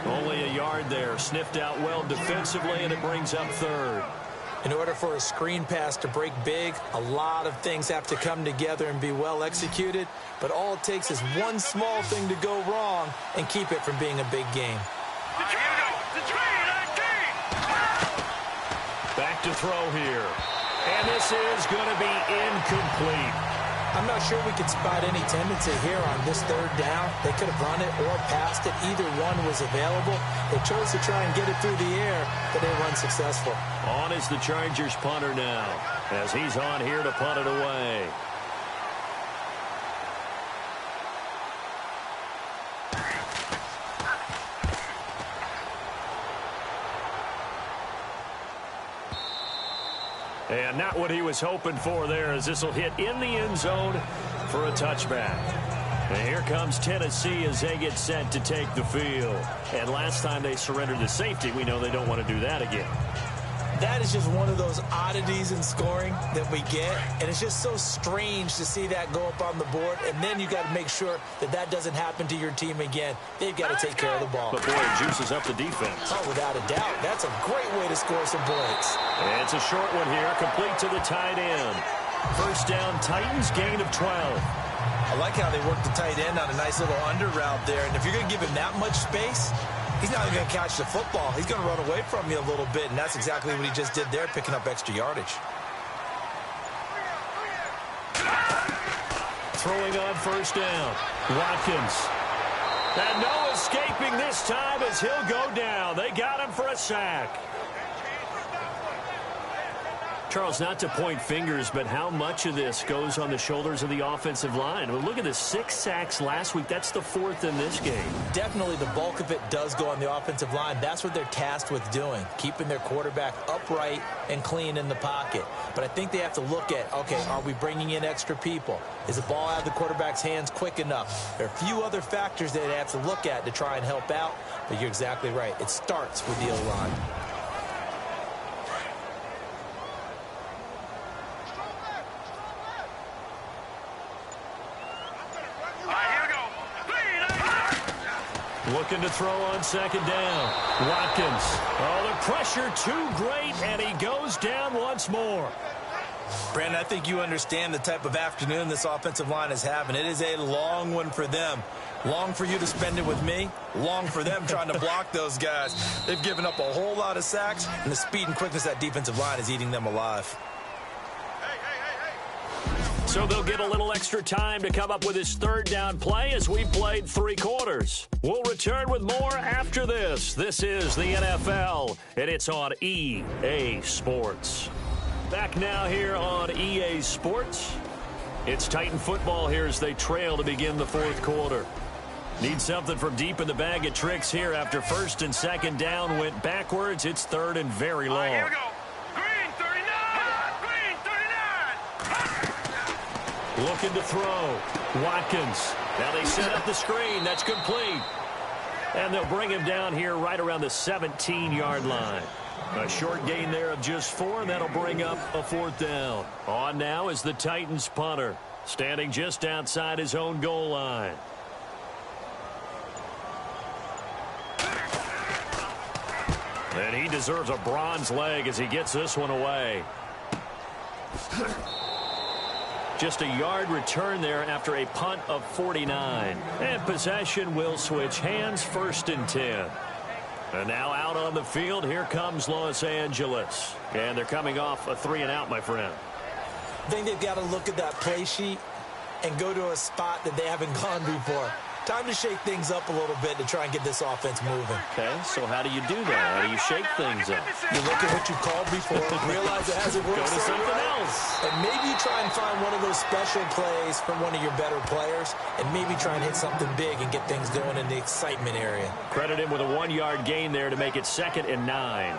Speaker 6: Only a yard there. Sniffed out well defensively, and it brings up 3rd.
Speaker 3: In order for a screen pass to break big, a lot of things have to come together and be well executed. But all it takes is one small thing to go wrong and keep it from being a big game.
Speaker 6: Back to throw here. And this is going to be incomplete.
Speaker 3: I'm not sure we could spot any tendency here on this 3rd down. They could have run it or passed it. Either one was available. They chose to try and get it through the air, but they were unsuccessful.
Speaker 6: On is the Chargers punter now, as he's on here to punt it away. And not what he was hoping for there, as this will hit in the end zone for a touchback. And here comes Tennessee as they get set to take the field. And last time they surrendered the safety, we know they don't want to do that again.
Speaker 3: That is just one of those oddities in scoring that we get, and it's just so strange to see that go up on the board, and then you got to make sure that that doesn't happen to your team again. They've got to take care of the ball.
Speaker 6: But boy, it juices up the defense.
Speaker 3: Oh, without a doubt. That's a great way to score some points.
Speaker 6: And it's a short one here, complete to the tight end. 1st down, Titans, gain of 12.
Speaker 3: I like how they work the tight end on a nice little under route there, and if you're going to give him that much space, he's not even going to catch the football. He's going to run away from you a little bit, and that's exactly what he just did there, picking up extra yardage.
Speaker 6: Throwing on 1st down, Watkins. And no escaping this time as he'll go down. They got him for a sack. Charles, not to point fingers, but how much of this goes on the shoulders of the offensive line? Well, look at the 6 sacks last week. That's the 4th in this game.
Speaker 3: Definitely the bulk of it does go on the offensive line. That's what they're tasked with doing, keeping their quarterback upright and clean in the pocket. But I think they have to look at, okay, are we bringing in extra people? Is the ball out of the quarterback's hands quick enough? There are a few other factors that they have to look at to try and help out, but you're exactly right. It starts with the O-line.
Speaker 6: Looking to throw on 2nd down. Watkins. Oh, the pressure too great, and he goes down once more.
Speaker 3: Brandon, I think you understand the type of afternoon this offensive line is having. It is a long one for them. Long for you to spend it with me. Long for them trying to block those guys. They've given up a whole lot of sacks, and the speed and quickness of that defensive line is eating them alive.
Speaker 2: So they'll get a little extra time to come up with his third down play as we've played 3 quarters. We'll return with more after this. This is the NFL, and it's on EA Sports. Back now here on EA Sports. It's Titan football here as they trail to begin the 4th quarter. Need something from deep in the bag of tricks here after first and second down went backwards. It's 3rd and very long.
Speaker 4: Here we go. Green 39. Green 39.
Speaker 2: Looking to throw. Watkins. Now they set up the screen. That's complete. And they'll bring him down here right around the 17-yard line. A short gain there of just 4, and that'll bring up a 4th down. On now is the Titans punter, standing just outside his own goal line. And he deserves a bronze leg as he gets this one away. Just a yard return there after a punt of 49. And possession will switch hands, 1st and 10. And now out on the field, here comes Los Angeles. And they're coming off a 3-and-out, my friend.
Speaker 3: I think they've got to look at that play sheet and go to a spot that they haven't gone before. Time to shake things up a little bit to try and get this offense moving.
Speaker 2: Okay, so how do you do that? How do you shake things up?
Speaker 3: You look at what you called before, realize it hasn't worked.
Speaker 2: Go to something else.
Speaker 3: And maybe you try and find one of those special plays from one of your better players, and maybe try and hit something big and get things going in the excitement area.
Speaker 2: Credit him with a 1-yard gain there to make it 2nd and 9.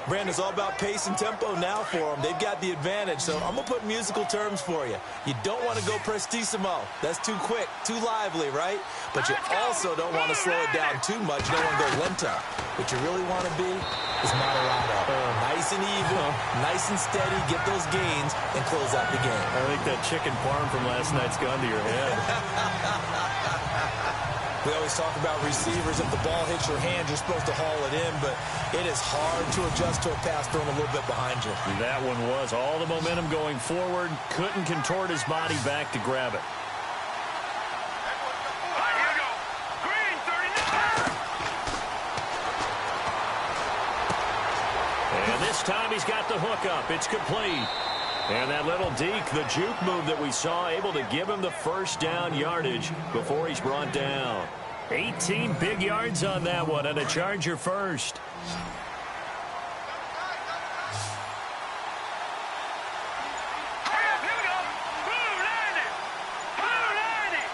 Speaker 3: Brandon, it's all about pace and tempo now for them. They've got the advantage, so I'm going to put musical terms for you. You don't want to go prestissimo. That's too quick, too lively, right? But you also don't want to slow it down too much. You don't want to go lento. What you really want to be is moderado. Nice and even, nice and steady, get those gains, and close out the game.
Speaker 2: I think that chicken parm from last night's gone to your head.
Speaker 3: We always talk about receivers. If the ball hits your hand, you're supposed to haul it in, but it is hard to adjust to a pass thrown a little bit behind you.
Speaker 2: That one was all the momentum going forward. Couldn't contort his body back to grab it.
Speaker 4: Here we go. Green 39.
Speaker 2: And this time he's got the hook up. It's complete. And that little deke, the juke move that we saw, able to give him the 1st down yardage before he's brought down. 18 big yards on that one, and a Charger first.
Speaker 4: Here we go. Blue 90. Blue 90.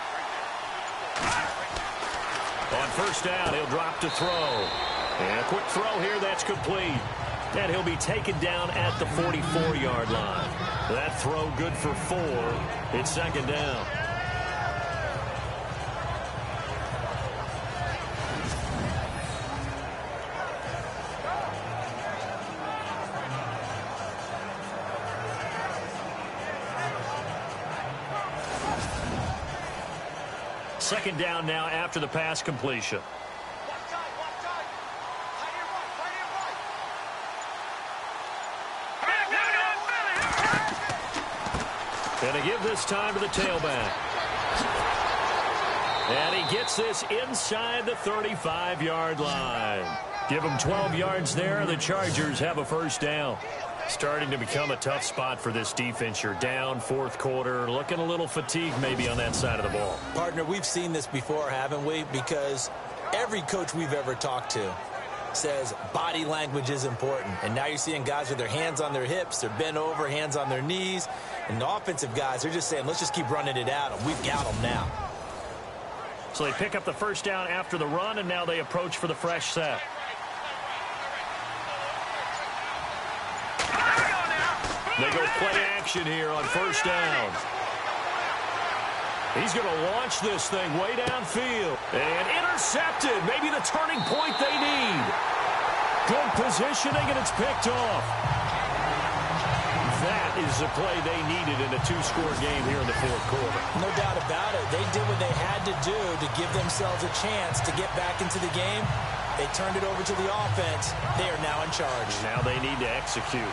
Speaker 2: On 1st down, he'll drop to throw. And a quick throw here, that's complete. And he'll be taken down at the 44-yard line. That throw good for 4. It's 2nd down. Second down now after the pass completion. And they give this time to the tailback. And he gets this inside the 35-yard line. Give him 12 yards there. The Chargers have a 1st down. Starting to become a tough spot for this defense. You're down 4th quarter. Looking a little fatigued maybe on that side of the ball.
Speaker 3: Partner, we've seen this before, haven't we? Because every coach we've ever talked to says body language is important. And now you're seeing guys with their hands on their hips, they're bent over, hands on their knees. And the offensive guys, they're just saying, let's just keep running it at them. We've got them now.
Speaker 2: So they pick up the 1st down after the run, and now they approach for the fresh set. They go play action here on 1st down. He's going to launch this thing way downfield. And intercepted. Maybe the turning point they need. Good positioning, and it's picked off. That is the play they needed in a 2-score game here in the 4th quarter.
Speaker 3: No doubt about it. They did what they had to do to give themselves a chance to get back into the game. They turned it over to the offense. They are now in charge.
Speaker 2: Now they need to execute.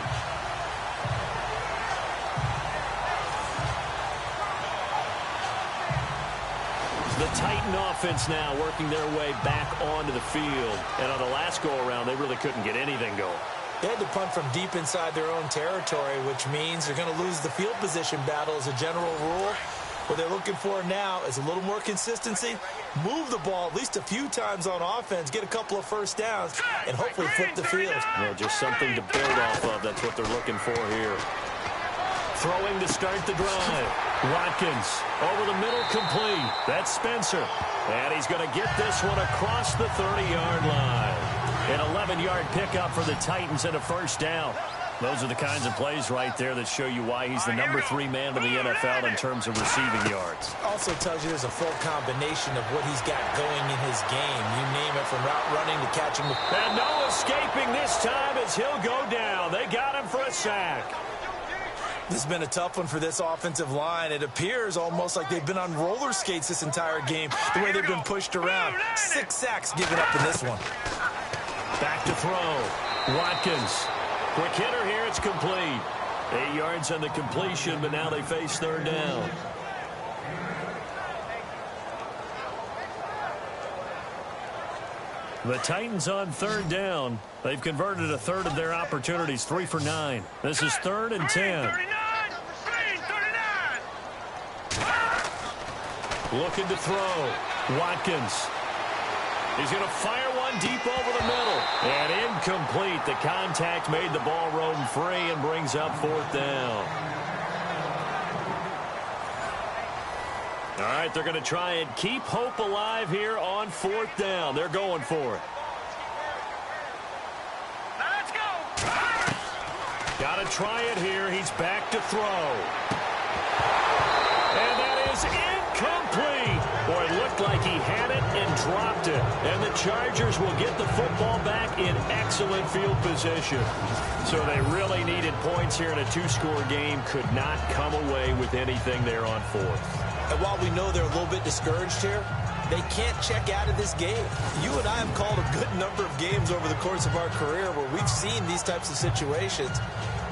Speaker 2: Titan offense now working their way back onto the field. And on the last go-around, they really couldn't get anything going.
Speaker 3: They had to punt from deep inside their own territory, which means they're going to lose the field position battle as a general rule. What they're looking for now is a little more consistency, move the ball at least a few times on offense, get a couple of first downs, and hopefully flip the field.
Speaker 2: Yeah, just something to build off of. That's what they're looking for here. Throwing to start the drive. Watkins over the middle, complete. That's Spencer. And he's going to get this one across the 30-yard line. An 11-yard pickup for the Titans and a first down. Those are the kinds of plays right there that show you why he's the number 3 man in the NFL in terms of receiving yards.
Speaker 3: Also tells you there's a full combination of what he's got going in his game. You name it, from route running to catching.
Speaker 2: And no escaping this time as he'll go down. They got him for a sack.
Speaker 3: This has been a tough one for this offensive line. It appears almost like they've been on roller skates this entire game, the way they've been pushed around. 6 sacks given up in this one.
Speaker 2: Back to throw. Watkins. Quick hitter here. It's complete. 8 yards on the completion, but now they face third down. The Titans on third down. They've converted a third of their opportunities, 3 for 9. This is 3rd and 10. Looking to throw. Watkins. He's going to fire one deep over the middle. And incomplete. The contact made the ball roam free and brings up 4th down. All right, they're going to try and keep hope alive here on 4th down. They're going for it.
Speaker 4: Let's go.
Speaker 2: Got to try it here. He's back to throw. And that is incomplete. Boy, it looked like he had it and dropped it. And the Chargers will get the football back in excellent field position. So they really needed points here in a 2-score game. Could not come away with anything there on 4th.
Speaker 3: And while we know they're a little bit discouraged here, they can't check out of this game. You and I have called a good number of games over the course of our career where we've seen these types of situations.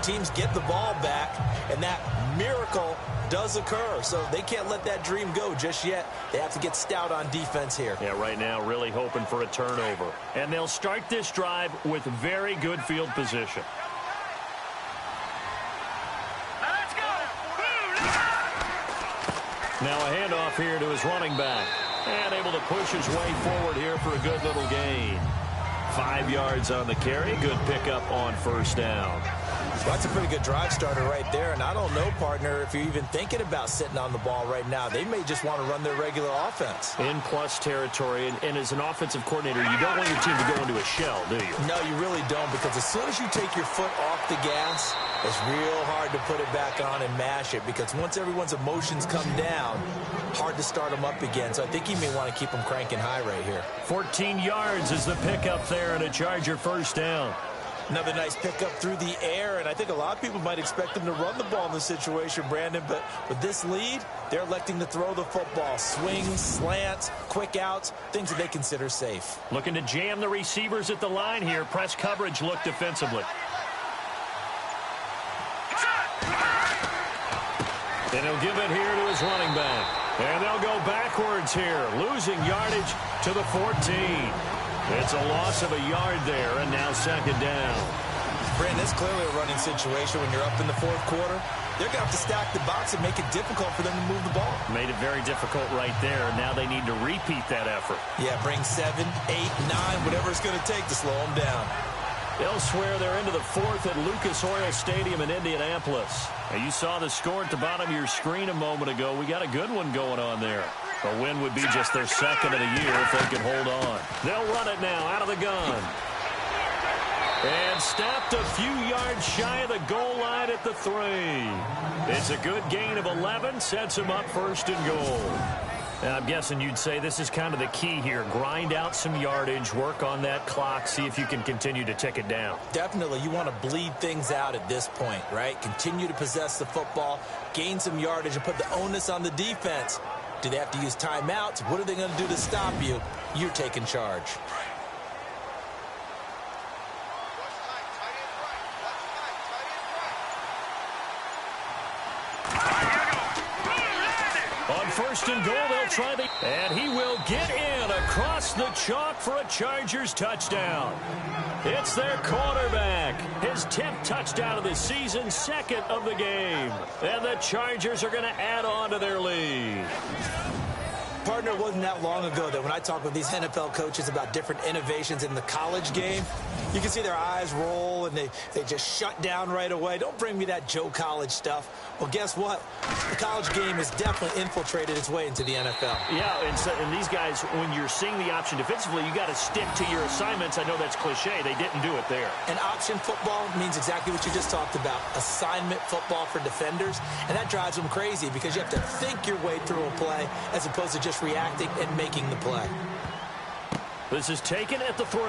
Speaker 3: Teams get the ball back, and that miracle does occur. So they can't let that dream go just yet. They have to get stout on defense here.
Speaker 2: Yeah, right now really hoping for a turnover. And they'll start this drive with very good field position. Now a handoff here to his running back. And able to push his way forward here for a good little gain. 5 yards on the carry. Good pickup on first down.
Speaker 3: Well, that's a pretty good drive starter right there. And I don't know, partner, if you're even thinking about sitting on the ball right now. They may just want to run their regular offense.
Speaker 2: In plus territory. And as an offensive coordinator, you don't want your team to go into a shell, do you?
Speaker 3: No, you really don't. Because as soon as you take your foot off the gas, it's real hard to put it back on and mash it. Because once everyone's emotions come down, hard to start them up again. So I think you may want to keep them cranking high right here.
Speaker 2: 14 yards is the pickup there and a Charger first down.
Speaker 3: Another nice pickup through the air, and I think a lot of people might expect them to run the ball in this situation, Brandon, but with this lead, they're electing to throw the football. Swings, slants, quick outs, things that they consider safe.
Speaker 2: Looking to jam the receivers at the line here. Press coverage look defensively. And he'll give it here to his running back. And they'll go backwards here, losing yardage to the 14. It's a loss of a yard there, and now 2nd down.
Speaker 3: Brandon, it's clearly a running situation when you're up in the 4th quarter. They're going to have to stack the box and make it difficult for them to move the ball.
Speaker 2: Made it very difficult right there. Now they need to repeat that effort.
Speaker 3: Yeah, bring 7, 8, 9, whatever it's going to take to slow them down.
Speaker 2: Elsewhere, they're into the 4th at Lucas Oil Stadium in Indianapolis. Now, you saw the score at the bottom of your screen a moment ago. We got a good one going on there. A win would be just their 2nd of the year if they can hold on. They'll run it now out of the gun. And stopped a few yards shy of the goal line at the 3. It's a good gain of 11. Sets them up 1st and goal. And I'm guessing you'd say this is kind of the key here. Grind out some yardage, work on that clock, see if you can continue to tick it down.
Speaker 3: Definitely. You want to bleed things out at this point, right? Continue to possess the football, gain some yardage, and put the onus on the defense. Do they have to use timeouts? What are they going to do to stop you? You're taking charge.
Speaker 6: first and goal. They'll try the... And he will get in across the chalk for a Chargers touchdown. It's their quarterback. His 10th touchdown of the season, second of the game. And the Chargers are going to add on to their lead.
Speaker 3: Partner, it wasn't that long ago that when I talk with these NFL coaches about different innovations in the college game, you can see their eyes roll and they just shut down right away. Don't bring me that Joe College stuff. Well, guess what? The college game has definitely infiltrated its way into the NFL.
Speaker 2: Yeah, and these guys, when you're seeing the option defensively, you got to stick to your assignments. I know that's cliche. They didn't do it there.
Speaker 3: And option football means exactly what you just talked about, assignment football for defenders. And that drives them crazy because you have to think your way through a play as opposed to just reacting and making the play.
Speaker 2: This is taken at the 3.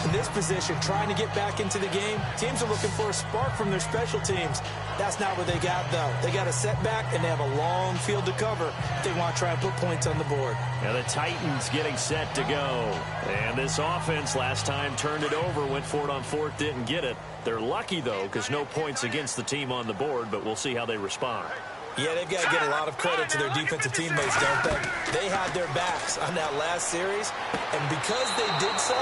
Speaker 3: In this position, trying to get back into the game, teams are looking for a spark from their special teams. That's not what they got, though. They got a setback, and they have a long field to cover if they want to try and put points on the board.
Speaker 2: And the Titans getting set to go. And this offense last time turned it over, went for it on 4th, didn't get it. They're lucky, though, because no points against the team on the board, but we'll see how they respond.
Speaker 3: Yeah, they've got to get a lot of credit to their defensive teammates, don't they? They had their backs on that last series, and because they did so,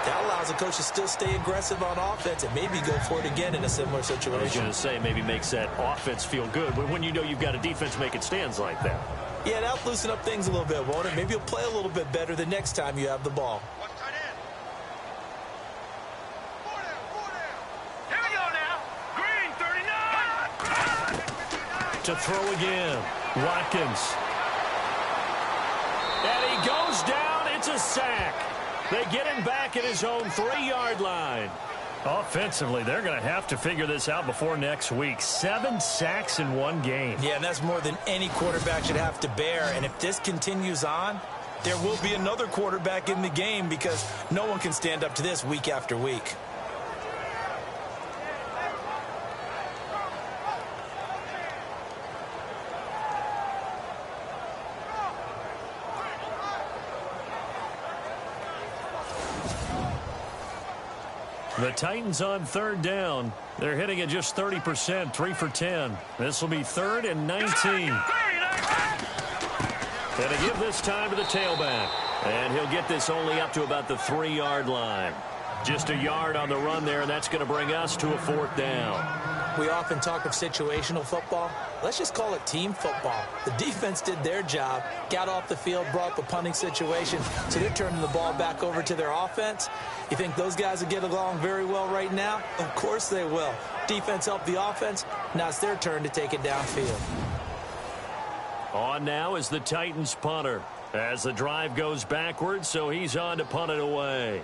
Speaker 3: that allows the coach to still stay aggressive on offense and maybe go for it again in a similar situation.
Speaker 2: I was going to say maybe makes that offense feel good, but when you know you've got a defense making stands like that.
Speaker 3: Yeah, that'll loosen up things a little bit, won't it? Maybe you'll play a little bit better the next time you have the ball.
Speaker 6: To throw again, Watkins. And he goes down. It's a sack. They get him back at his own 3-yard line. Offensively, they're going to have to figure this out before next week. 7 sacks in one game.
Speaker 3: Yeah, and that's more than any quarterback should have to bear. And if this continues on, there will be another quarterback in the game because no one can stand up to this week after week.
Speaker 6: The Titans on 3rd down. They're hitting at just 30%, 3 for 10. This will be 3rd and 19. And to give this time to the tailback. And he'll get this only up to about the 3-yard line. Just a yard on the run there, and that's going to bring us to a 4th down.
Speaker 3: We often talk of situational football. Let's just call it team football. The defense did their job, got off the field, brought up a punting situation, so they're turning the ball back over to their offense. You think those guys will get along very well right now? Of course they will. Defense helped the offense. Now it's their turn to take it downfield.
Speaker 6: On now is the Titans punter. As the drive goes backwards, so he's on to punt it away.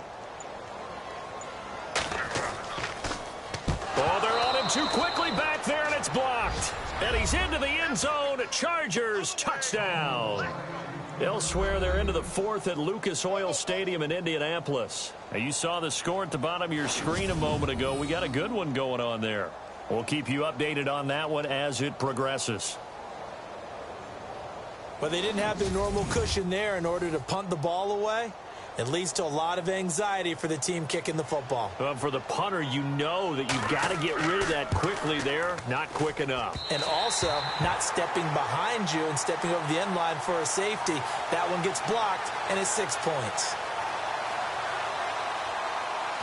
Speaker 6: Oh, they're on him too quickly back there, and it's blocked. And he's into the end zone. Chargers touchdown. Elsewhere, they're into the 4th at Lucas Oil Stadium in Indianapolis. Now, you saw the score at the bottom of your screen a moment ago. We got a good one going on there. We'll keep you updated on that one as it progresses.
Speaker 3: But they didn't have their normal cushion there in order to punt the ball away. It leads to a lot of anxiety for the team kicking the football.
Speaker 2: For the punter, you know that you've got to get rid of that quickly there. Not quick enough.
Speaker 3: And also, not stepping behind you and stepping over the end line for a safety. That one gets blocked, and it's 6 points.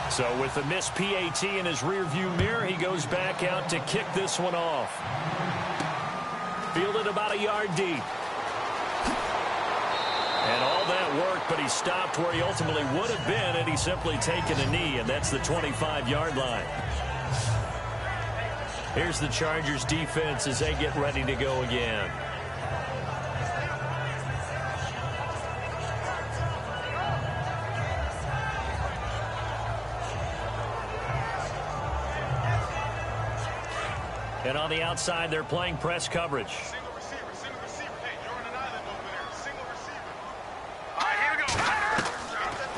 Speaker 6: So with the missed PAT in his rearview mirror, he goes back out to kick this one off. Fielded about a yard deep. And all that worked, but he stopped where he ultimately would have been had he simply taken a knee, and that's the 25-yard line. Here's the Chargers defense as they get ready to go again. And on the outside, they're playing press coverage.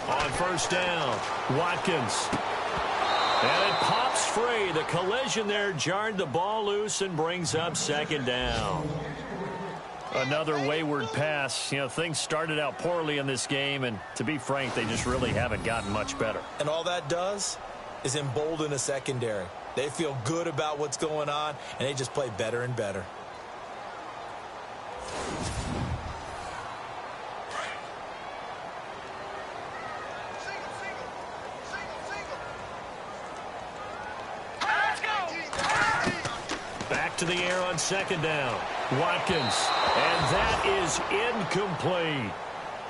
Speaker 6: On 1st down, Watkins. And it pops free. The collision there jarred the ball loose and brings up 2nd down. Another wayward pass. You know, things started out poorly in this game, and to be frank, they just really haven't gotten much better.
Speaker 3: And all that does is embolden a secondary. They feel good about what's going on, and they just play better and better.
Speaker 6: Back to the air on second down. Watkins, and that is incomplete.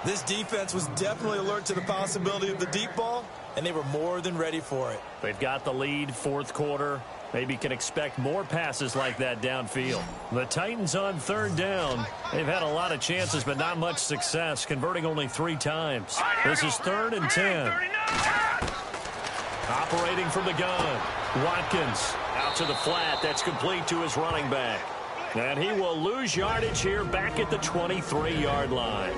Speaker 3: This defense was definitely alert to the possibility of the deep ball, and they were more than ready for it.
Speaker 6: They've got the lead, fourth quarter. Maybe can expect more passes like that downfield. The Titans on third down. They've had a lot of chances, but not much success, converting only 3 times. This is 3rd and 10. Operating from the gun. Watkins out to the flat. That's complete to his running back. And he will lose yardage here back at the 23-yard line.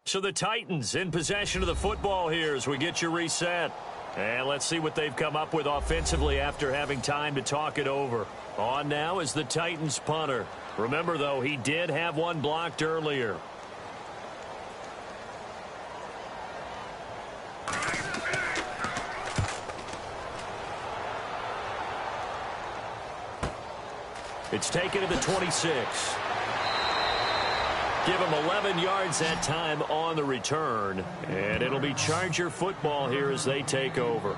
Speaker 6: So the Titans in possession of the football here as we get you reset. And let's see what they've come up with offensively after having time to talk it over. On now is the Titans punter. Remember, though, he did have one blocked earlier. It's taken to the 26. Give him 11 yards that time on the return. And it'll be Charger football here as they take over.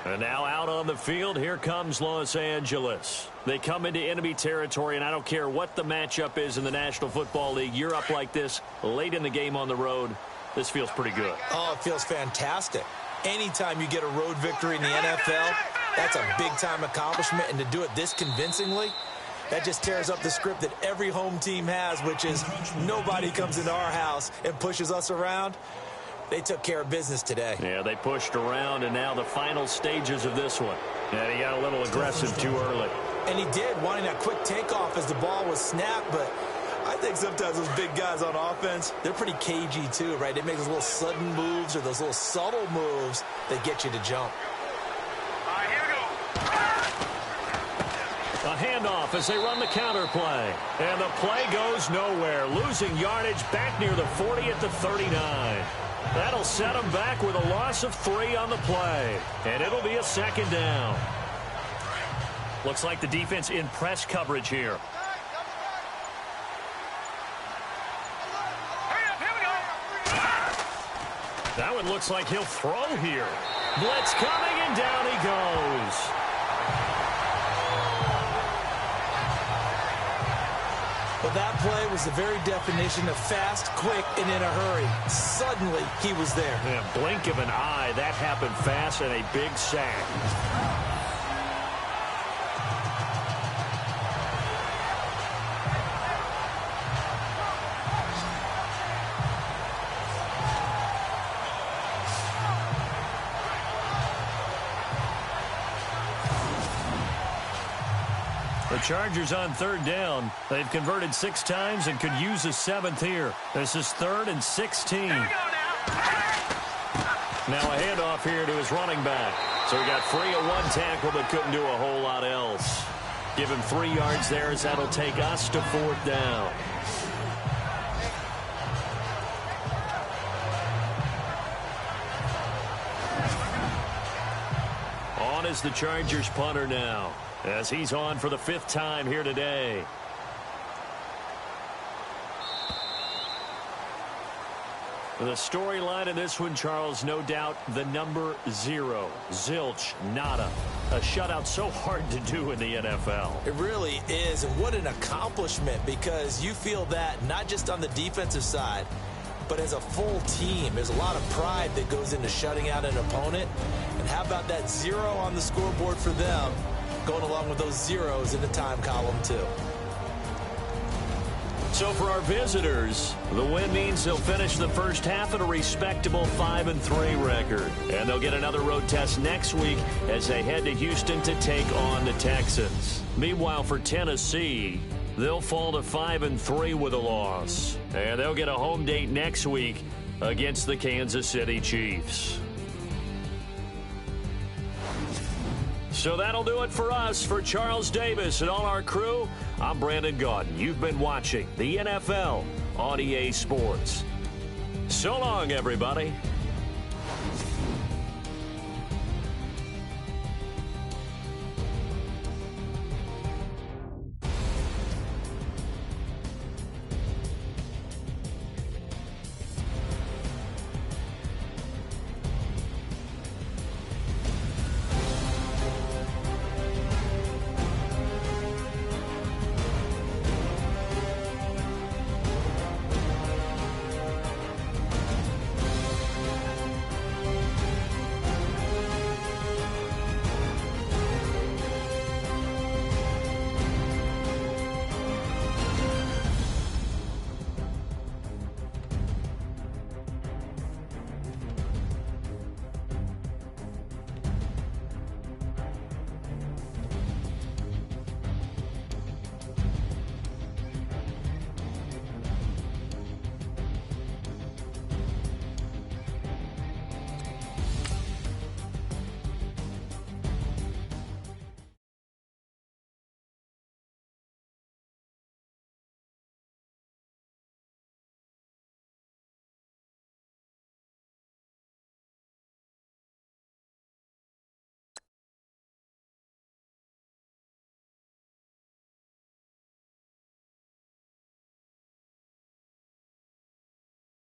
Speaker 6: And now out on the field, here comes Los Angeles. They come into enemy territory, and I don't care what the matchup is in the National Football League. You're up like this late in the game on the road. This feels pretty good.
Speaker 3: Oh, it feels fantastic. Anytime you get a road victory in the NFL, that's a big-time accomplishment. And to do it this convincingly, that just tears up the script that every home team has, which is nobody comes into our house and pushes us around. They took care of business today.
Speaker 6: Yeah, they pushed around, and now the final stages of this one. And he got a little aggressive too early.
Speaker 3: And he did, wanting that quick takeoff as the ball was snapped, but I think sometimes those big guys on offense, they're pretty cagey too, right? They make those little sudden moves or those little subtle moves that get you to jump.
Speaker 4: All right, here we go.
Speaker 6: A handoff as they run the counter play. And the play goes nowhere. Losing yardage back near the 40 at the 39. That'll set them back with a loss of 3 on the play. And it'll be a second down. Looks like the defense in press coverage here. That one looks like he'll throw here. Blitz coming, and down he goes.
Speaker 3: But that play was the very definition of fast, quick, and in a hurry. Suddenly, he was there.
Speaker 6: In a blink of an eye, that happened fast, and a big sack. The Chargers on third down. They've converted 6 times and could use a 7th here. This is 3rd and 16. Now a handoff here to his running back. So he got free of 1 tackle but couldn't do a whole lot else. Give him 3 yards there as that'll take us to 4th down. On is the Chargers punter now, as he's on for the 5th time here today. The storyline in this one, Charles, no doubt the number 0. Zilch, nada. A shutout so hard to do in the NFL.
Speaker 3: It really is, and what an accomplishment, because you feel that not just on the defensive side, but as a full team. There's a lot of pride that goes into shutting out an opponent. And how about that 0 on the scoreboard for them, going along with those zeros in the time column too.
Speaker 6: So for our visitors, the win means they'll finish the first half at a respectable 5-3 record. And they'll get another road test next week as they head to Houston to take on the Texans. Meanwhile, for Tennessee, they'll fall to 5-3 with a loss. And they'll get a home date next week against the Kansas City Chiefs.
Speaker 2: So that'll do it for us. For Charles Davis and all our crew, I'm Brandon Gaudin. You've been watching the NFL on EA Sports. So long, everybody.